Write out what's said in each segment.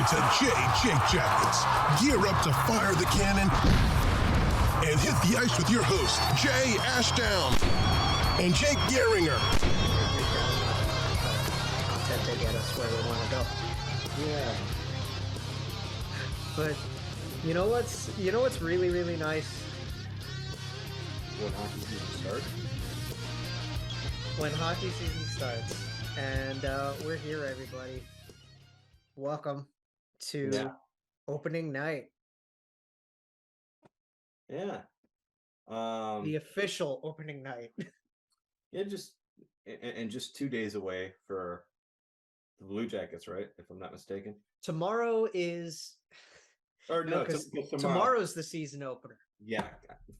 to Jake Jackets. Gear up to fire the cannon and hit the ice with your host, Jay Ashdown and Jake Gehringer. Content to get us where we want to go. Yeah. But you know what's really, really nice? When hockey season starts. When hockey season starts. And we're here, everybody. Welcome to opening night. Yeah. The official opening night. Yeah, just 2 days away for the Blue Jackets, right? If I'm not mistaken. Tomorrow is... Or no, tomorrow's the season opener. Yeah,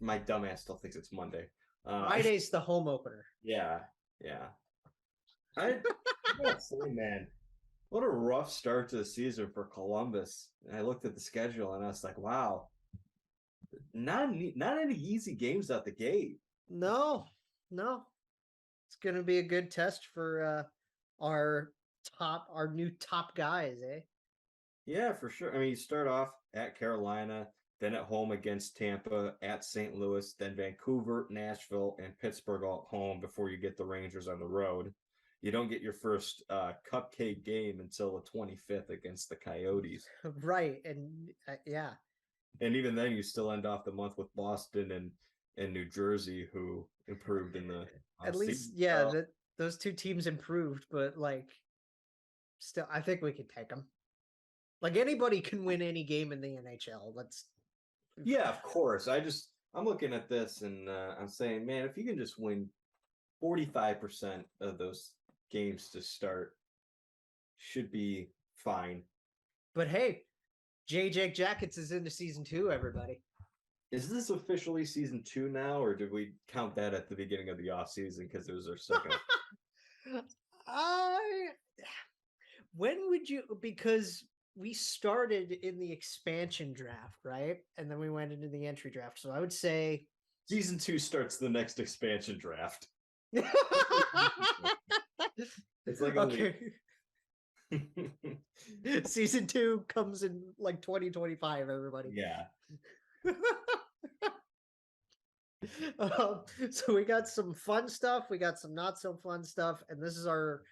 my dumbass still thinks it's Monday. Friday's the home opener. Yeah. I gotta say, man, what a rough start to the season for Columbus. And I looked at the schedule and I was like, wow, not any easy games out the gate. No. It's gonna be a good test for our new top guys, eh? Yeah, for sure. I mean, you start off at Carolina, then at home against Tampa, at St. Louis, then Vancouver, Nashville, and Pittsburgh all at home before you get the Rangers on the road. You don't get your first cupcake game until the 25th against the Coyotes. Right, and yeah. And even then, you still end off the month with Boston and New Jersey, who improved in the at least, those two teams improved, but still, I think we can take them. Anybody can win any game in the NHL. Yeah, of course. I'm looking at this and I'm saying, man, if you can just win 45% of those games to start, should be fine. But hey, Jake Jackets is into season 2, everybody. Is this officially season 2 now, or did we count that at the beginning of the off season because it was our second? When would you? Because we started in the expansion draft, right? And then we went into the entry draft. So I would say season 2 starts the next expansion draft. It's like okay. Season 2 comes in 2025, everybody. Yeah. So we got some fun stuff, we got some not so fun stuff, and this is our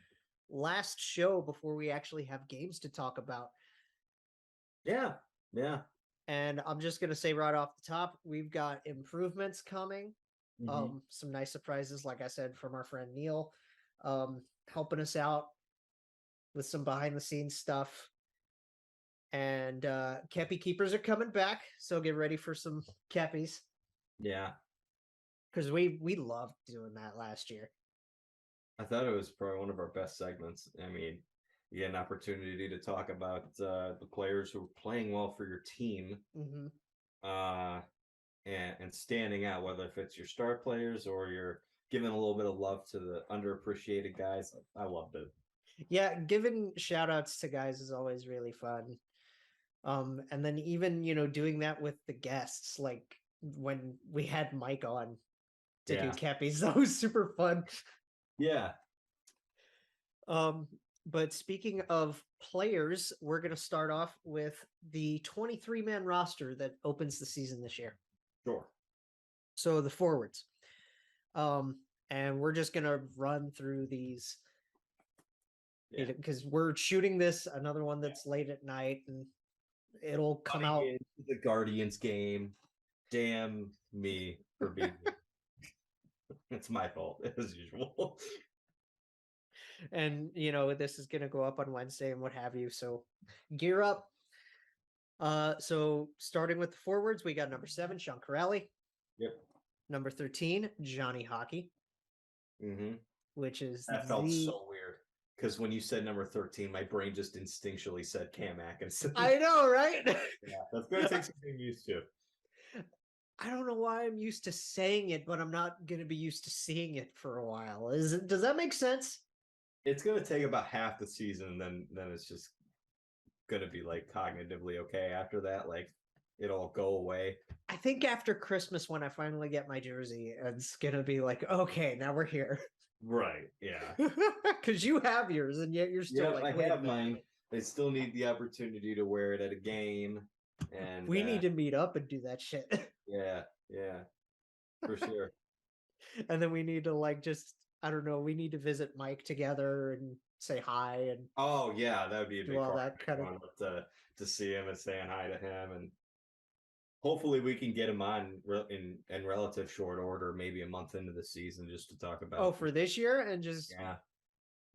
last show before we actually have games to talk about. Yeah. And I'm just gonna say right off the top, we've got improvements coming. Mm-hmm. Some nice surprises, like I said, from our friend Neil, helping us out with some behind the scenes stuff. And Kepi keepers are coming back, so get ready for some Keppies. Yeah. Because we loved doing that last year. I thought it was probably one of our best segments. I mean, you get an opportunity to talk about the players who are playing well for your team, and standing out, whether if it's your star players or you're giving a little bit of love to the underappreciated guys. I loved it. Yeah, giving shout outs to guys is always really fun. And then even, doing that with the guests, like when we had Mike on to do Cappies, that was super fun. Yeah. But speaking of players, we're going to start off with the 23-man roster that opens the season this year. Sure. So the forwards. And we're just going to run through these because we're shooting this, another one that's late at night, and it'll come out. The Guardians game. Damn me for being it's my fault, as usual. And, this is going to go up on Wednesday and what have you. So gear up. So starting with the forwards, we got number 7, Sean Corelli. Yep. Number 13, Johnny Hockey. Mm-hmm. Which is that felt so weird. Because when you said number 13, my brain just instinctually said Cam Atkinson. I know, right? Yeah, that's going to take some getting used to. I don't know why I'm used to saying it, but I'm not going to be used to seeing it for a while. Does that make sense? It's going to take about half the season, and then it's just going to be cognitively okay after that. It'll go away. I think after Christmas, when I finally get my jersey, it's going to be okay, now we're here. Right, yeah. Because you have yours, and yet you're still I have mine. They still need the opportunity to wear it at a game, and We need to meet up and do that shit. yeah, for sure. And then we need to like just I don't know, we need to visit Mike together and say hi and Oh yeah, that would be a do big all part that kind of going up to see him and saying hi to him, and hopefully we can get him on in relative short order, maybe a month into the season, just to talk about. for this year and Yeah,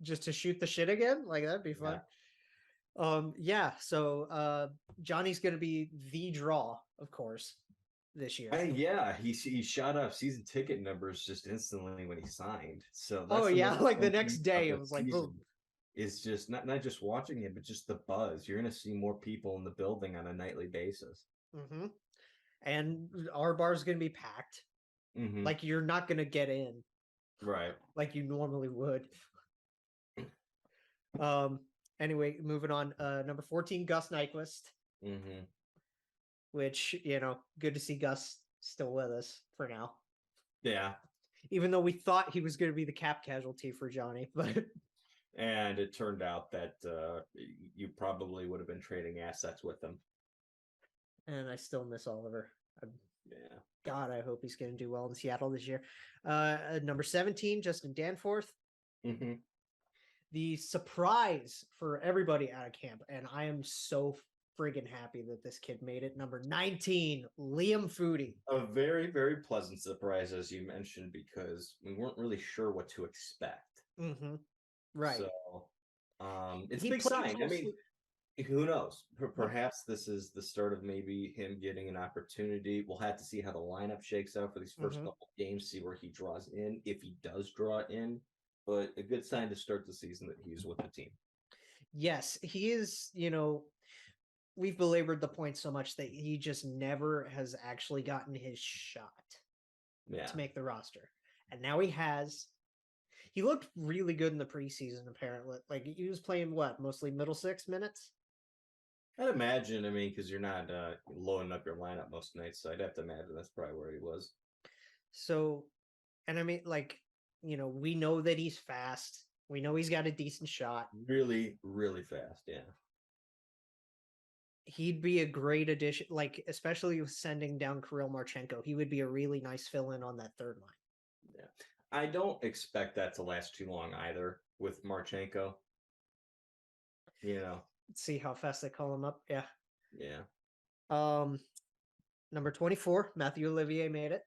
just to shoot the shit again. Like that'd be fun. So Johnny's gonna be the draw, of course, this year. yeah, he shot up season ticket numbers just instantly when he signed. So Oh that's yeah, most like the fun next piece day of it was the like season, boom. is just not just watching it, but just the buzz. You're gonna see more people in the building on a nightly basis. Mm-hmm. And our bar's gonna be packed. Mm-hmm. Like you're not gonna get in Right. like you normally would. Anyway, moving on. Number 14, Gus Nyquist, Mm-hmm. which good to see Gus still with us for now. Yeah. Even though we thought he was going to be the cap casualty for Johnny, but And it turned out that you probably would have been trading assets with him. and I still miss Oliver. Yeah. God, I hope he's going to do well in Seattle this year. Number 17, Justin Danforth. Mm-hmm. The surprise for everybody out of camp, and I am so friggin' happy that this kid made it. Number 19, Liam Foudie. A very, very pleasant surprise, as you mentioned, because we weren't really sure what to expect. Mm-hmm. Right. So it's a big sign. I mean, who knows? Perhaps this is the start of maybe him getting an opportunity. We'll have to see how the lineup shakes out for these first couple games, see where he draws in, if he does draw in. But a good sign to start the season that he's with the team. Yes, he is, we've belabored the point so much that he just never has actually gotten his shot to make the roster. And now he has. He looked really good in the preseason, apparently. Like he was playing mostly middle 6 minutes? I'd imagine, because you're not loading up your lineup most nights, so I'd have to imagine that's probably where he was. So, and we know that he's fast. We know he's got a decent shot. Really, really fast, yeah. He'd be a great addition, especially with sending down Kirill Marchenko. He would be a really nice fill-in on that third line. Yeah. I don't expect that to last too long either with Marchenko. Let's see how fast they call him up. Yeah. Yeah. Number 24, Matthew Olivier made it.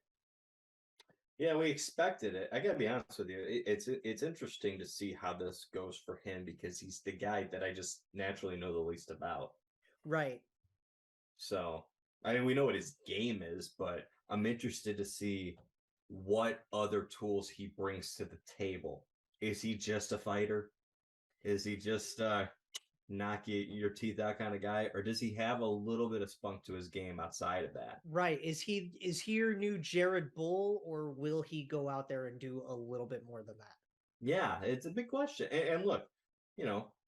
Yeah, we expected it. I gotta be honest with you. It's interesting to see how this goes for him because he's the guy that I just naturally know the least about. Right. So, we know what his game is, but I'm interested to see what other tools he brings to the table. Is he just a fighter? Is he just knock your teeth out kind of guy, or does he have a little bit of spunk to his game outside of that? Right. Is he your new Jared Bull, or will he go out there and do a little bit more than that? Yeah, it's a big question. And look,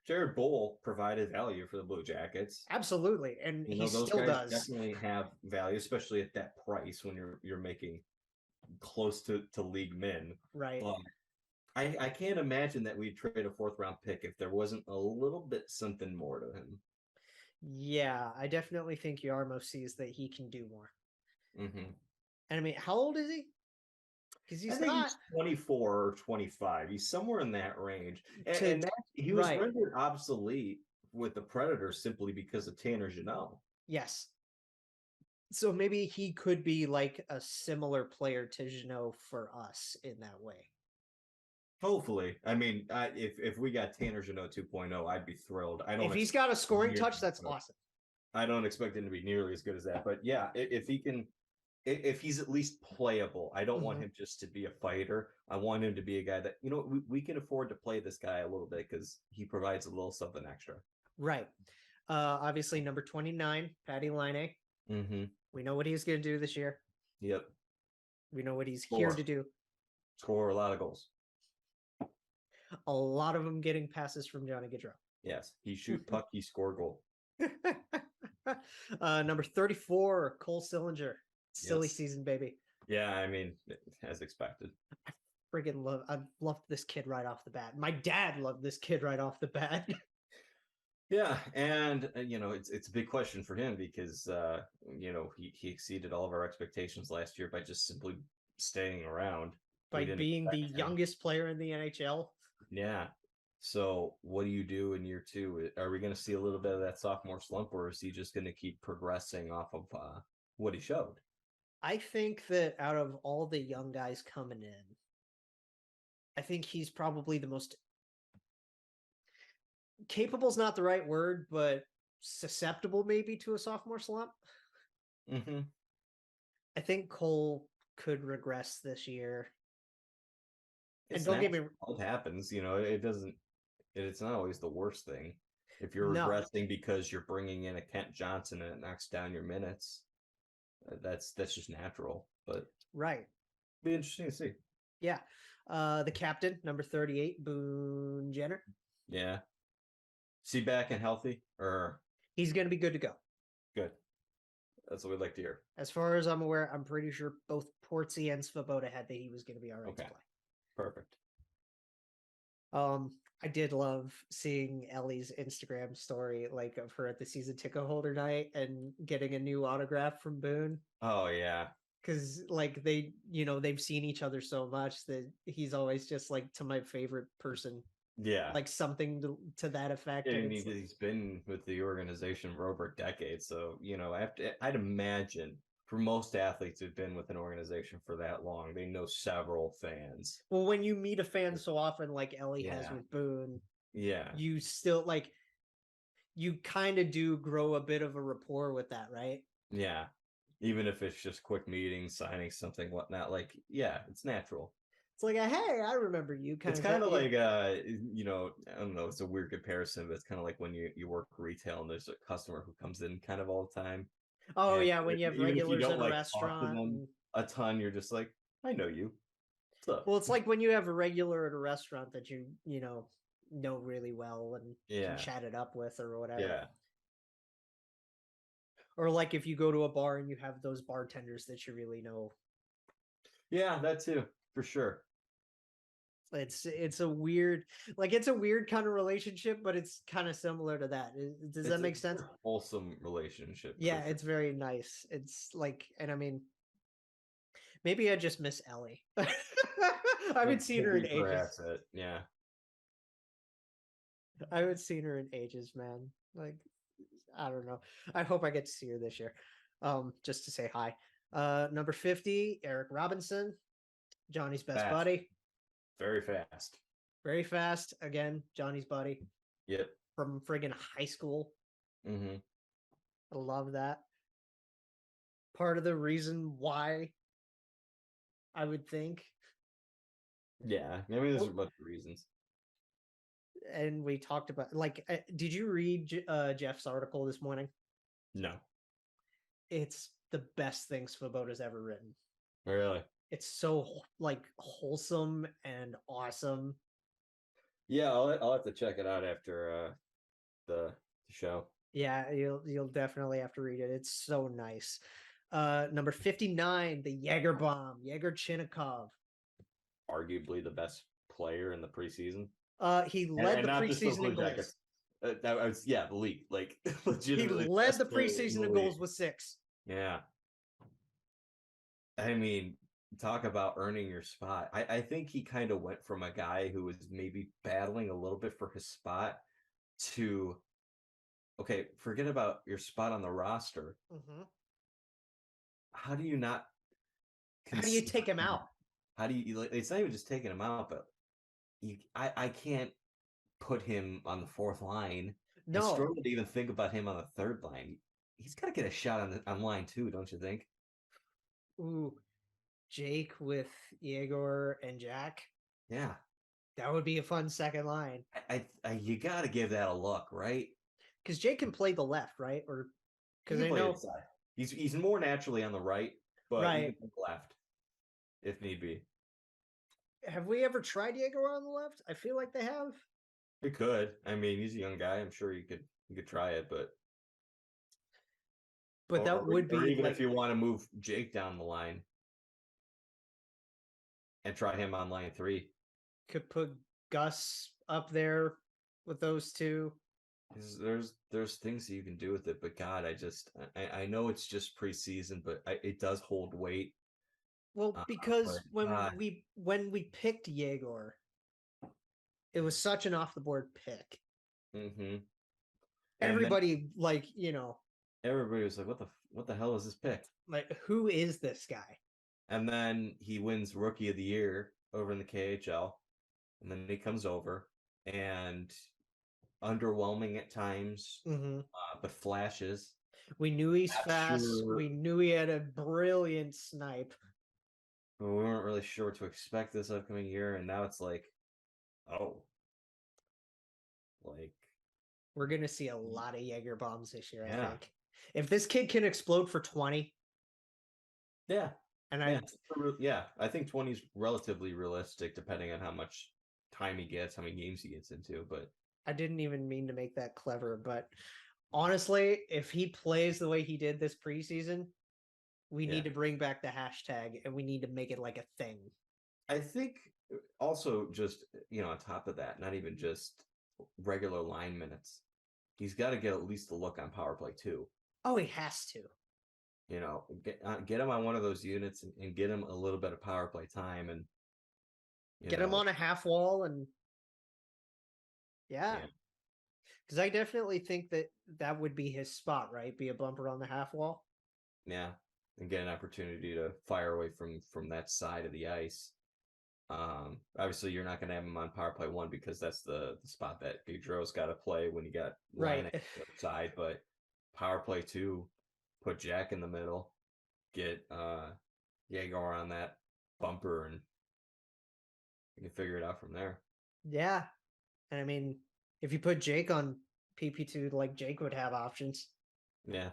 Jared Bull provided value for the Blue Jackets. Absolutely, and he those still guys does. definitely have value, especially at that price when you're making close to league min. Right. But I can't imagine that we'd trade a 4th round pick if there wasn't a little bit something more to him. Yeah, I definitely think Yarmo sees that he can do more. Mm-hmm. And how old is he? Because he's 24 or 25. He's somewhere in that range. And he was rendered obsolete with the Predators simply because of Tanner Jeannot. Yes. So maybe he could be like a similar player to Jeannot for us in that way. Hopefully. If we got Tanner Jeannot 2.0, I'd be thrilled. If he's got a scoring touch, that's awesome. I don't expect him to be nearly as good as that. But yeah, if he's at least playable, I don't want him just to be a fighter. I want him to be a guy that, we can afford to play this guy a little bit because he provides a little something extra. Right. Obviously, number 29, Patty Laine. Mm-hmm. We know what he's going to do this year. Yep. We know what he's here to do. Score a lot of goals. A lot of them getting passes from Johnny Gaudreau. Yes. He shoot puck, he score goal. Number 34, Cole Sillinger. Silly season, baby. Yeah, as expected. I loved this kid right off the bat. My dad loved this kid right off the bat. Yeah, and it's a big question for him because he exceeded all of our expectations last year by just simply staying around. We By didn't being the expect him. youngest player in the NHL. Yeah. So what do you do in year two? Are we going to see a little bit of that sophomore slump, or is he just going to keep progressing off of what he showed? I think that out of all the young guys coming in, I think he's probably the most capable is not the right word, but susceptible maybe to a sophomore slump. Mm-hmm. I think Cole could regress this year. And It's don't get me natural. It happens. It doesn't. It's not always the worst thing. If you're no, regressing because you're bringing in a Kent Johnson and it knocks down your minutes, that's just natural. But right. be interesting to see. Yeah. The captain, number 38, Boone Jenner. Yeah. See back and healthy, or He's going to be good to go. good. That's what we'd like to hear. As far as I'm aware, I'm pretty sure both Portsy and Svoboda had that he was going to be all right to Okay. play. Perfect. I did love seeing Ellie's Instagram story, like of her at the season ticket holder night and getting a new autograph from Boone. Oh yeah. Because like they've seen each other so much that he's always just like to my favorite person, Yeah. like something to that effect. And And it's he's been with the organization for over a decade. So, I'd imagine for most athletes who've been with an organization for that long, they know several fans. well, when you meet a fan so often, like Ellie has Yeah. with Boone, Yeah. you still like you kind of do grow a bit of a rapport with that, right? Yeah. Even if it's just quick meetings, signing something, whatnot. Like, yeah, it's natural. It's like hey, I remember you kind It's of kind of like I don't know, it's a weird comparison, but it's kind of like when you work retail and there's a customer who comes in kind of all the time. oh And yeah, when you have even if you regulars don't in a like talk to restaurant. them a ton, you're just like, I know you. What's up? Well, it's like when you have a regular at a restaurant that you know really well and can Yeah. chat it up with or whatever. Yeah. Or like if you go to a bar and you have those bartenders that you really know. Yeah, that too, for sure. It's a weird kind of relationship, but it's kind of similar to that. Does that make sense? A wholesome relationship. Yeah, For it's very nice. It's like, and I mean, maybe I just miss Ellie. I haven't seen her in ages. Perhaps it. Yeah. I haven't seen her in ages, man. Like, I don't know. I hope I get to see her this year. Just to say hi. Number 50, Eric Robinson, Johnny's best Fast. buddy. Very fast. Very fast. Again, Johnny's buddy. Yep. From friggin' high school. Mm-hmm. I love that. Part of the reason why I would think. Yeah, maybe there's a bunch of reasons. And we talked about did you read Jeff's article this morning? No. It's the best thing Svoboda's ever written. Really? It's so like wholesome and awesome. Yeah, I'll have to check it out after the show. Yeah, you'll definitely have to read it. It's so nice. Number 59, the Jaeger bomb, Yegor Chinnikov. Arguably the best player in the preseason. He led the preseason in goals. That was the league. Like legitimately. He led the preseason in goals with 6. Yeah. I mean, talk about earning your spot. I think he kind of went from a guy who was maybe battling a little bit for his spot to, okay, forget about your spot on the roster. Mm-hmm. How do you not? How do you take him out? How do you? It's not even just taking him out, but I can't put him on the 4th line. No, I struggle to even think about him on the 3rd line. He's got to get a shot on line 2, don't you think? Ooh, Jake with Yegor and Jack. Yeah, that would be a fun second line. I you got to give that a look, right? Because Jake can play the left, right? Or because I know he's more naturally on the right, but right. He can play left if need be. Have we ever tried Yegor on the left? I feel like they have. We could. I mean, he's a young guy. I'm sure you could try it, but that would be, or even if you want to move Jake down the line and try him on line 3. Could put Gus up there with those two. There's things that you can do with it, but God, I know it's just preseason, but it does hold weight. Well, But because God, when we picked Yegor, it was such an off the board pick. mm-hmm. And then Everybody everybody was like, what the hell is this pick? like who is this guy? And then he wins Rookie of the Year over in the KHL, and then he comes over and underwhelming at times, Mm-hmm. but flashes. We knew he's Not fast. sure, We knew he had a brilliant snipe. but we weren't really sure what to expect this upcoming year, and now it's like, oh, like We're gonna see a lot of Jaeger bombs this year, I yeah, think. If this kid can explode for 20, yeah, and yeah, yeah. I think 20 is relatively realistic, depending on how much time he gets, how many games he gets into. But I didn't even mean to make that clever, but honestly, if he plays the way he did this preseason, we yeah, need to bring back the hashtag and we need to make it like a thing. I think also just on top of that, not even just regular line minutes, he's got to get at least a look on power play too. Oh, he has to. Get him on one of those units and get him a little bit of power play time, and Get him on a half wall and yeah. yeah, Because I definitely think that would be his spot, right? Be a bumper on the half wall. yeah, and get an opportunity to fire away from that side of the ice. Obviously, you're not going to have him on power play 1 because that's the spot that Gaudreau's got to play when you got line Right. side. But power play 2, put Jack in the middle, get Yegor on that bumper, and you can figure it out from there. Yeah. And I mean, if you put Jake on PP2, like Jake would have options. Yeah.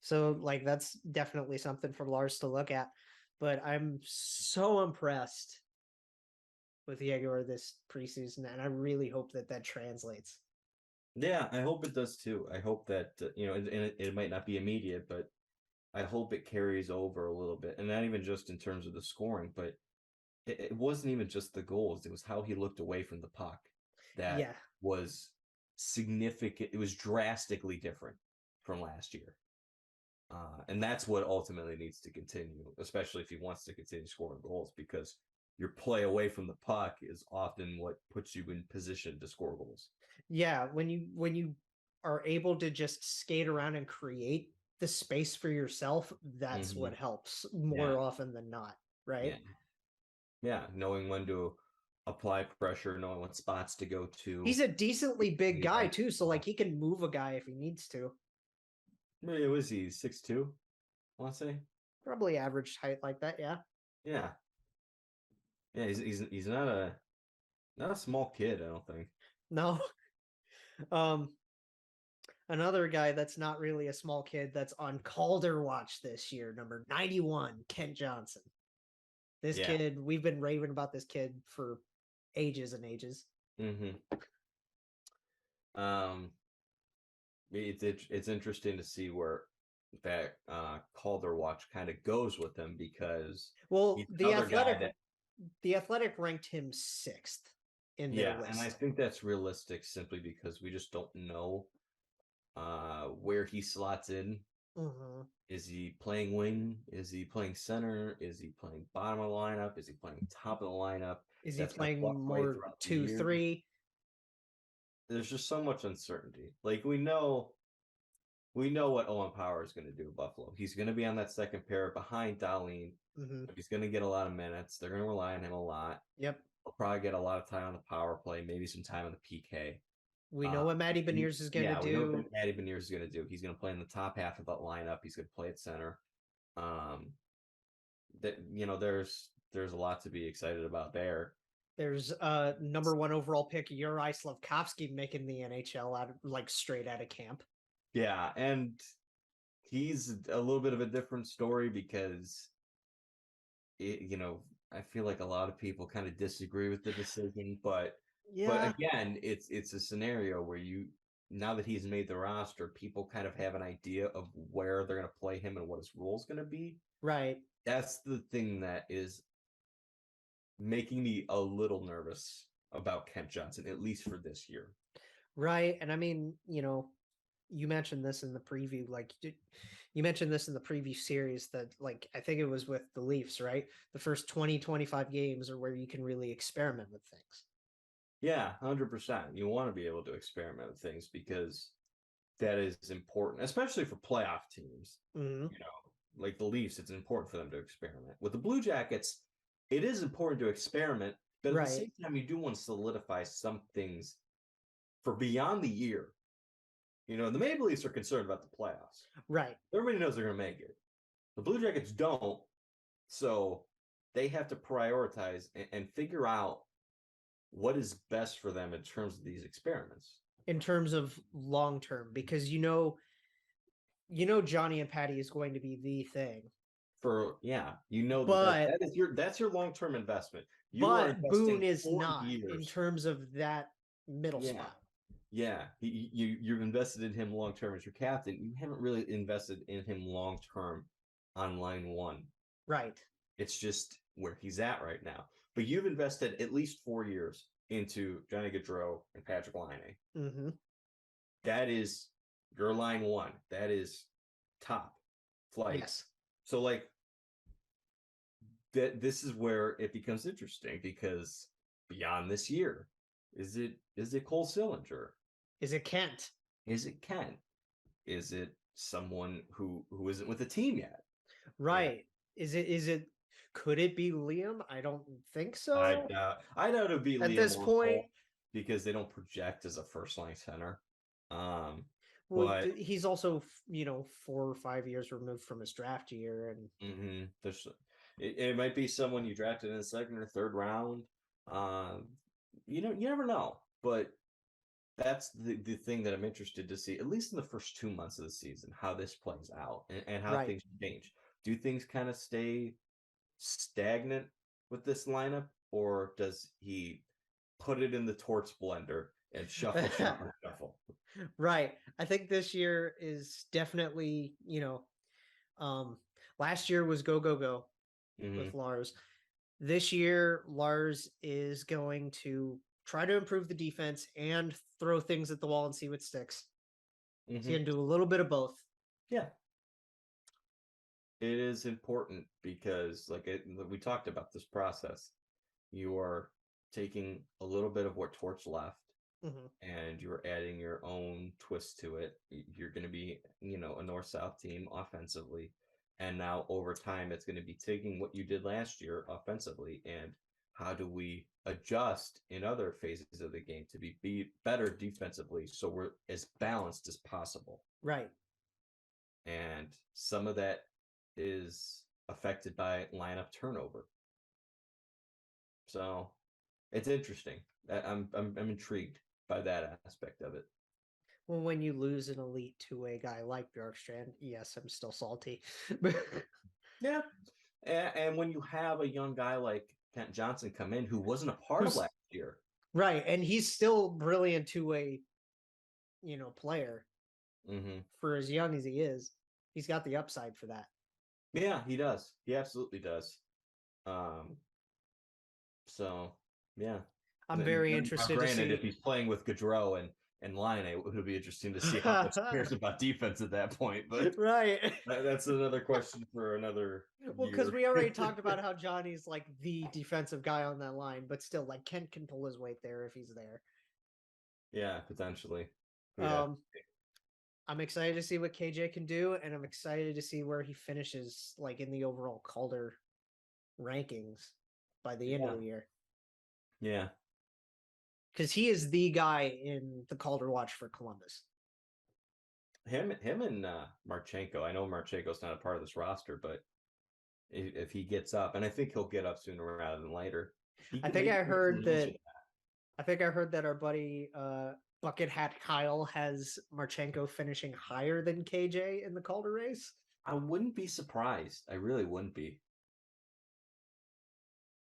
So like that's definitely something for Lars to look at. But I'm so impressed with Jaguar this preseason, and I really hope that translates. Yeah, I hope it does too. I hope that and it might not be immediate, but I hope it carries over a little bit, and not even just in terms of the scoring, but it wasn't even just the goals. It was how he looked away from the puck that Yeah. was significant. It was drastically different from last year. And that's what ultimately needs to continue, especially if he wants to continue scoring goals, because your play away from the puck is often what puts you in position to score goals. Yeah, when you are able to just skate around and create the space for yourself, that's what helps more often than not, right? Yeah, knowing when to apply pressure, knowing what spots to go to. He's a decently big guy too, so like he can move a guy if he needs to. Maybe was he 6'2"? I want to say Probably average height like that, yeah. yeah. He's not a small kid. I don't think. No. Another guy that's not really a small kid that's on Calder watch this year, number 91, Kent Johnson. This kid, we've been raving about this kid for ages and ages. It's interesting to see where that Calder watch kind of goes with him, because the Athletic ranked him 6th in their list. And I think that's realistic simply because we just don't know where he slots in. Is he playing wing? Is he playing center? Is he playing bottom of the lineup? Is he playing top of the lineup? Is he playing more 2-3? There's just so much uncertainty. Like we know what Owen Power is going to do at Buffalo. He's going to be on that second pair behind Dahlin. He's going to get a lot of minutes. They're going to rely on him a lot. Yep. He'll probably get a lot of time on the power play, maybe some time on the PK. We know what Matty Beniers is going to do. We know what Matty Beniers is going to do. He's going to play in the top half of that lineup. He's going to play at center. There's a lot to be excited about there. There's number 1 overall pick Yuri Slafkovsky making the NHL straight out of camp. Yeah, and he's a little bit of a different story because I feel like a lot of people kind of disagree with the decision, but again, it's a scenario where now that he's made the roster, people kind of have an idea of where they're going to play him and what his role is going to be. Right. That's the thing that is making me a little nervous about Kent Johnson, at least for this year. Right. And I mean, you mentioned this in the preview, you mentioned this in the preview series that like I think it was with the Leafs, right? The first 20, 25 games are where you can really experiment with things. Yeah, 100%. You want to be able to experiment with things because that is important, especially for playoff teams. Mm-hmm. Like the Leafs, it's important for them to experiment. With the Blue Jackets, it is important to experiment, but at the Right. same time, you do want to solidify some things for beyond the year. The Maple Leafs are concerned about the playoffs. Right. Everybody knows they're going to make it. The Blue Jackets don't, so they have to prioritize and figure out what is best for them in terms of these experiments. In terms of long term, because Johnny and Patty is going to be the thing. But that's your long-term investment. You are but Boone investing is 4 not years. in terms of that middle Yeah. spot. Yeah, you've invested in him long term as your captain. You haven't really invested in him long term on line one. Right. It's just where he's at right now. But you've invested at least 4 years into Johnny Gaudreau and Patrick Laine. Mm-hmm. That is your line one. That is top flight. Yes. So like this is where it becomes interesting because beyond this year, is it Cole Sillinger? Is it Kent? Is it Kent? Is it someone who isn't with the team yet? Right. Yeah. Could it be Liam? I don't think so. I doubt it'd be at Liam this point because they don't project as a first line center. Well, he's also 4 or 5 years removed from his draft year, and it might be someone you drafted in the second or third round. You never know, but that's the thing that I'm interested to see, at least in the first 2 months of the season, how this plays out and how things change. Do things kind of stay stagnant with this lineup, or does he put it in the torch blender and shuffle, shuffle? Right. I think this year is definitely, last year was go, go, go with Lars. This year, Lars is going to try to improve the defense and throw things at the wall and see what sticks. He's going to do a little bit of both. Yeah. It is important because, we talked about this process. You are taking a little bit of what Torch left, and you're adding your own twist to it. You're going to be, a north-south team offensively. And now over time, it's going to be taking what you did last year offensively and how do we adjust in other phases of the game to be better defensively so we're as balanced as possible. Right. And some of that is affected by lineup turnover. So it's interesting. I'm intrigued by that aspect of it. Well, when you lose an elite two-way guy like Bjorkstrand, yes, I'm still salty. Yeah. And when you have a young guy like Kent Johnson come in who wasn't a part of last year. Right. And he's still brilliant two-way, player. For as young as he is. He's got the upside for that. Yeah, he does. He absolutely does. So, yeah. I'm very interested to see. If he's playing with Gaudreau and Laine, it would be interesting to see how much he cares about defense at that point. But right. That's another question for another Well, because we already talked about how Johnny's like the defensive guy on that line, but still, like Kent can pull his weight there if he's there. Yeah, potentially. Yeah. I'm excited to see what KJ can do, and I'm excited to see where he finishes, like in the overall Calder rankings by the end of the year. Yeah. Because he is the guy in the Calder watch for Columbus. Him and Marchenko. I know Marchenko's not a part of this roster, but if he gets up, and I think he'll get up sooner rather than later. I think I heard that our buddy Bucket Hat Kyle has Marchenko finishing higher than KJ in the Calder race. I wouldn't be surprised. I really wouldn't be.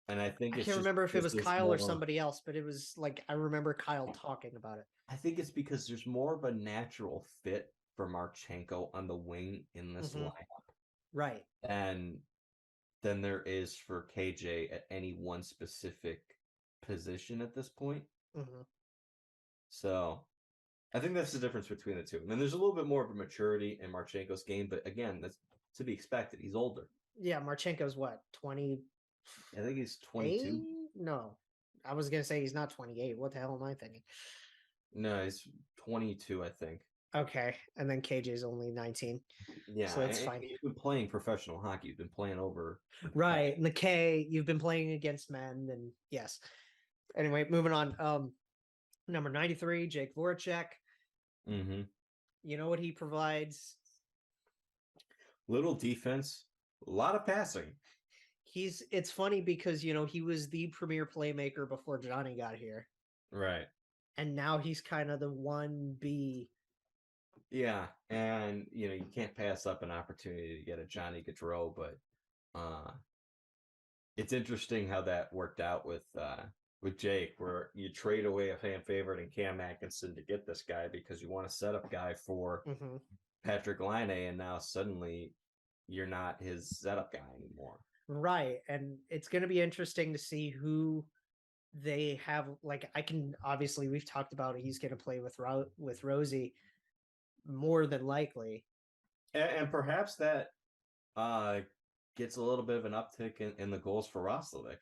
And I think I can't remember if it was Kyle or somebody else, but it was like I remember Kyle talking about it. I think it's because there's more of a natural fit for Marchenko on the wing in this lineup. Right. And than there is for KJ at any one specific position at this point. So I think that's the difference between the two. And then there's a little bit more of a maturity in Marchenko's game, but again, that's to be expected. He's older. Yeah, Marchenko's what, 20? I think he's 22. No, I was gonna say he's not 28. What the hell am I thinking? No, he's 22, I think. Okay, and then KJ's only 19. Yeah, so that's and fine. he's been playing professional hockey. He's been playing over. Right, Nic Hague, you've been playing against men, and yes. Anyway, moving on. Number 93, Jake Voracek. Mm-hmm. You know what he provides? Little defense, a lot of passing. It's funny because he was the premier playmaker before Johnny got here. Right. And now he's kind of the 1B. Yeah, and you can't pass up an opportunity to get a Johnny Gaudreau, but it's interesting how that worked out with Jake, where you trade away a fan favorite and Cam Atkinson to get this guy because you want a setup guy for Patrick Laine, and now suddenly you're not his setup guy anymore. Right, and it's going to be interesting to see who they have. Like, obviously we've talked about he's going to play with Rosie more than likely, and perhaps that gets a little bit of an uptick in the goals for Roslovic.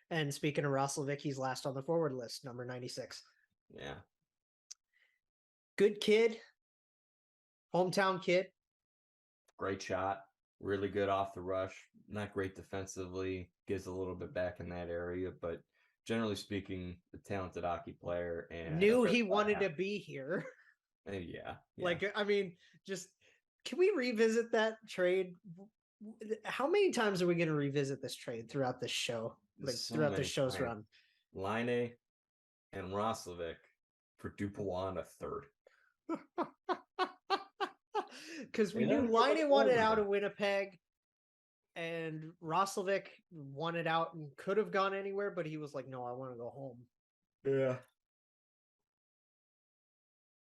And speaking of Roslovic, he's last on the forward list, number 96. Yeah, good kid, hometown kid, great shot. Really good off the rush, not great defensively, gives a little bit back in that area, but generally speaking, a talented hockey player. And knew he wanted to be here. Yeah. Like, I mean, just, can we revisit that trade? How many times are we going to revisit this trade throughout this show? Like, throughout the show's run? Laine and Roslovic for Dupuis a third. Because we knew Laine wanted out of Winnipeg, and Roslovic wanted out and could have gone anywhere, but he was like, no, I want to go home. Yeah.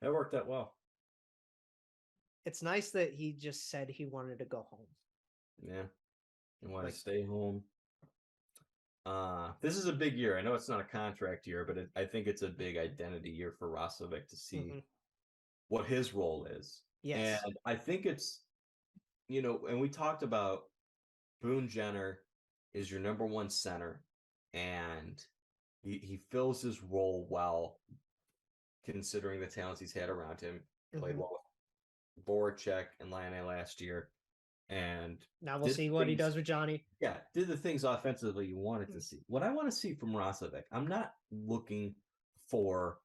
That worked out well. It's nice that he just said he wanted to go home. Yeah. He wanted to stay home. This is a big year. I know it's not a contract year, but I think it's a big identity year for Roslovic to see what his role is. Yes. And I think it's, and we talked about Boone Jenner is your number one center, and he fills his role well, considering the talents he's had around him. Played well with Voracek and Laine last year. And now we'll see what he does with Johnny. Yeah, did the things offensively you wanted to see. What I want to see from Roslovic, I'm not looking for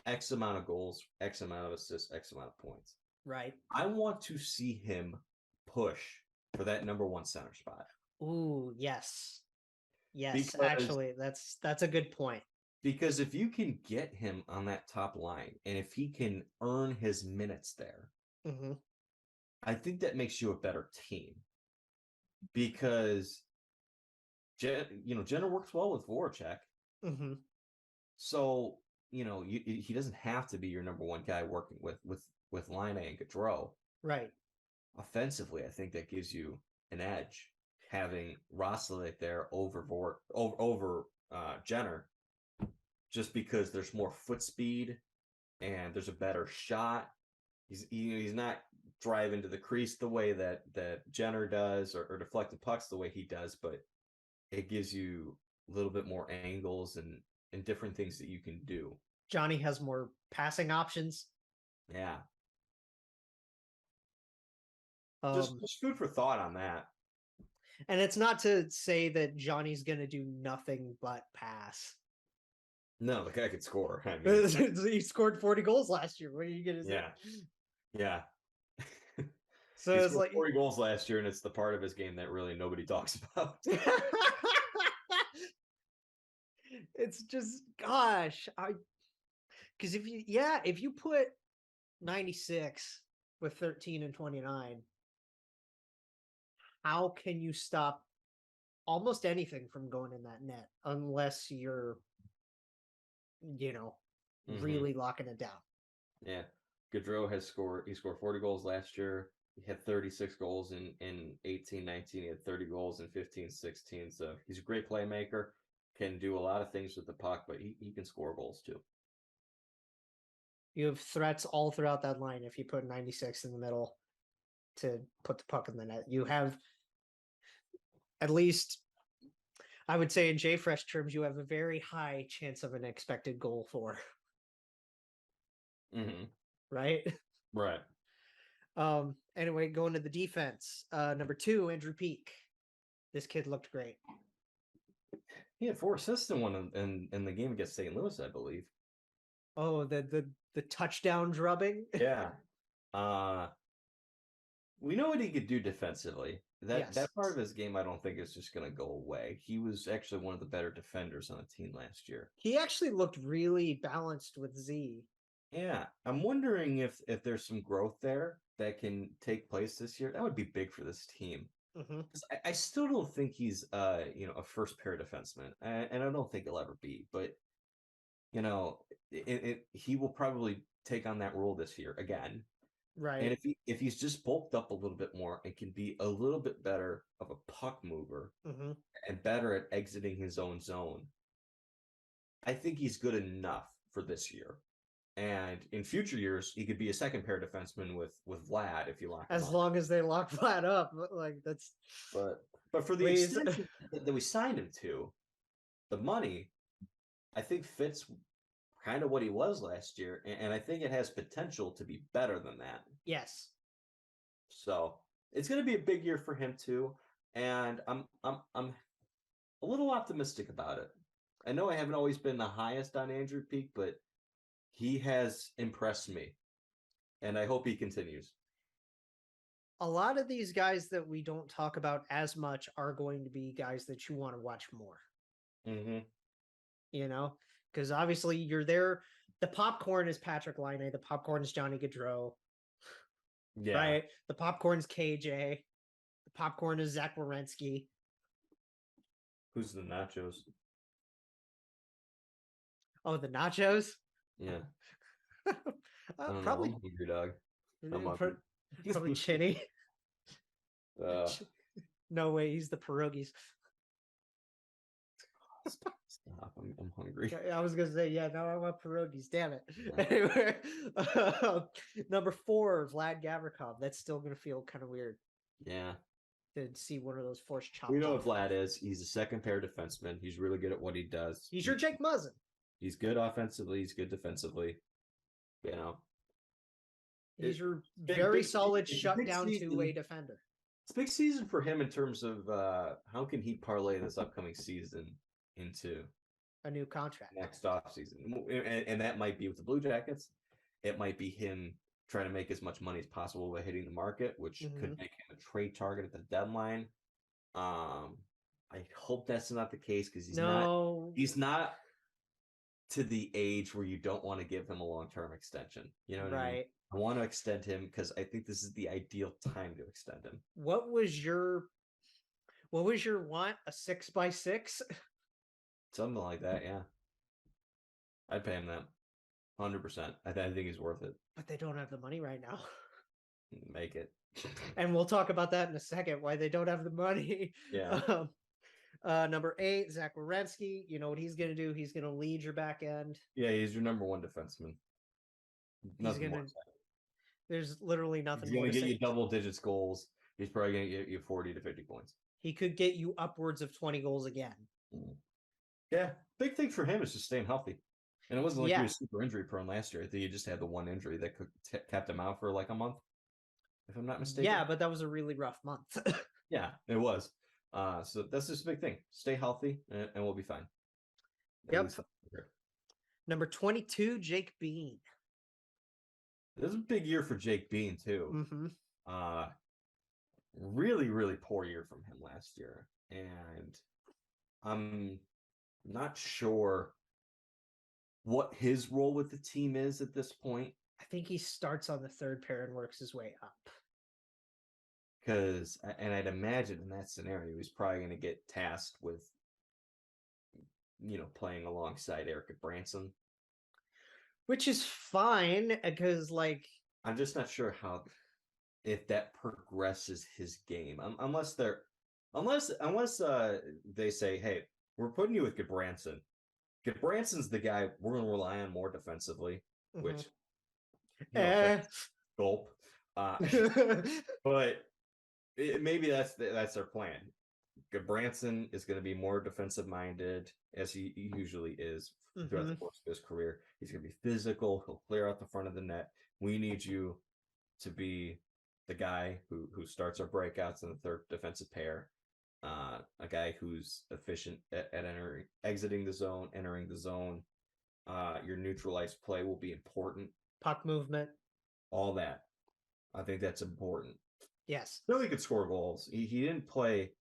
X amount of goals, X amount of assists, X amount of points. Right. I want to see him push for that number one center spot. Ooh, yes. Yes, actually, that's a good point. Because if you can get him on that top line, and if he can earn his minutes there, I think that makes you a better team. Because Jenner works well with Voracek. So, he doesn't have to be your number one guy working with Laine and Gaudreau. Right. Offensively, I think that gives you an edge, having Roslovic there over Jenner, just because there's more foot speed and there's a better shot. He's not driving to the crease the way that Jenner does, or deflecting pucks the way he does, but it gives you a little bit more angles and different things that you can do. Johnny has more passing options. Yeah. Just food for thought on that. And it's not to say that Johnny's going to do nothing but pass. No, the guy could score. I mean, he scored 40 goals last year. What are you going to say? Yeah. So he it's like 40 goals last year, and it's the part of his game that really nobody talks about. It's just, gosh, because if you put 96 with 13 and 29, how can you stop almost anything from going in that net unless you're, really locking it down? Yeah. Gaudreau he scored 40 goals last year. He had 36 goals in 18-19. He had 30 goals in 15-16. So he's a great playmaker, can do a lot of things with the puck, but he can score goals too. You have threats all throughout that line if you put 96 in the middle to put the puck in the net. You have, at least, I would say in JFresh terms, you have a very high chance of an expected goal for. Right? Right. Anyway, going to the defense. Number 2, Andrew Peak. This kid looked great. He had 4 assists in one in the game against St. Louis, I believe. Oh, the touchdown drubbing. Yeah. We know what he could do defensively. That part of his game, I don't think is just going to go away. He was actually one of the better defenders on the team last year. He actually looked really balanced with Z. Yeah, I'm wondering if there's some growth there that can take place this year. That would be big for this team. I still don't think he's a first pair defenseman, and I don't think he'll ever be. But he will probably take on that role this year again. Right. And if he's just bulked up a little bit more and can be a little bit better of a puck mover and better at exiting his own zone, I think he's good enough for this year. And in future years, he could be a second pair defenseman with Vlad if you lock him up. As long as they lock Vlad up, like that's. But for the extension that we signed him to, the money, I think fits kind of what he was last year, and I think it has potential to be better than that. Yes. So it's going to be a big year for him too, and I'm a little optimistic about it. I know I haven't always been the highest on Andrew Peak, but he has impressed me, and I hope he continues. A lot of these guys that we don't talk about as much are going to be guys that you want to watch more. Because obviously you're there. The popcorn is Patrick Laine. The popcorn is Johnny Gaudreau. Yeah. Right? The popcorn's KJ. The popcorn is Zach Werenski. Who's the nachos? Oh, the nachos? Yeah. Probably hungry dog. Probably Chinny. No way, he's the pierogies. Stop! I'm hungry. I was gonna say, yeah, no, I want pierogies. Damn it. Yeah. Anyway, number 4, Vlad Gavrikov. That's still gonna feel kind of weird. Yeah. To see one of those forced chops. We know what Vlad is. He's a second pair defenseman. He's really good at what he does. He's your Jake Muzzin. He's good offensively. He's good defensively. He's your very solid shutdown two-way defender. It's a big season for him in terms of how can he parlay this upcoming season into a new contract next offseason. And that might be with the Blue Jackets. It might be him trying to make as much money as possible by hitting the market, which could make him a trade target at the deadline. I hope that's not the case because he's not to the age where you don't want to give him a long-term extension. You know what I mean? I want to extend him because I think this is the ideal time to extend him. What was your want? A 6x6? Something like that, yeah. I'd pay him that. 100%. I think he's worth it. But they don't have the money right now. Make it. And we'll talk about that in a second, why they don't have the money. Yeah. Number 8, Zach Werenski. You know what he's going to do? He's going to lead your back end. Yeah, he's your number 1 defenseman. There's literally nothing. He's going to get you double digits goals. He's probably going to get you 40 to 50 points. He could get you upwards of 20 goals again. Yeah, big thing for him is just staying healthy. And it wasn't like he was super injury prone last year. I think he just had the one injury that kept him out for like a month, if I'm not mistaken. Yeah, but that was a really rough month. Yeah, it was. So that's just a big thing. Stay healthy, and we'll be fine. Yep. Number 22, Jake Bean. This is a big year for Jake Bean, too. Really, really poor year from him last year. And I'm not sure what his role with the team is at this point. I think he starts on the third pair and works his way up. And I'd imagine in that scenario, he's probably going to get tasked with, playing alongside Eric Branson. Which is fine, because, I'm just not sure if that progresses his game. Unless they say, hey, we're putting you with Goodbranson. Goodbranson's the guy we're going to rely on more defensively, which Gulp. But maybe that's their plan. Branson is going to be more defensive minded, as he usually is throughout the course of his career. He's going to be physical. He'll clear out the front of the net. We need you to be the guy who starts our breakouts in the third defensive pair. A guy who's efficient at exiting the zone, entering the zone. Your neutralized play will be important. Puck movement. All that. I think that's important. Yes. Really could score goals. He didn't play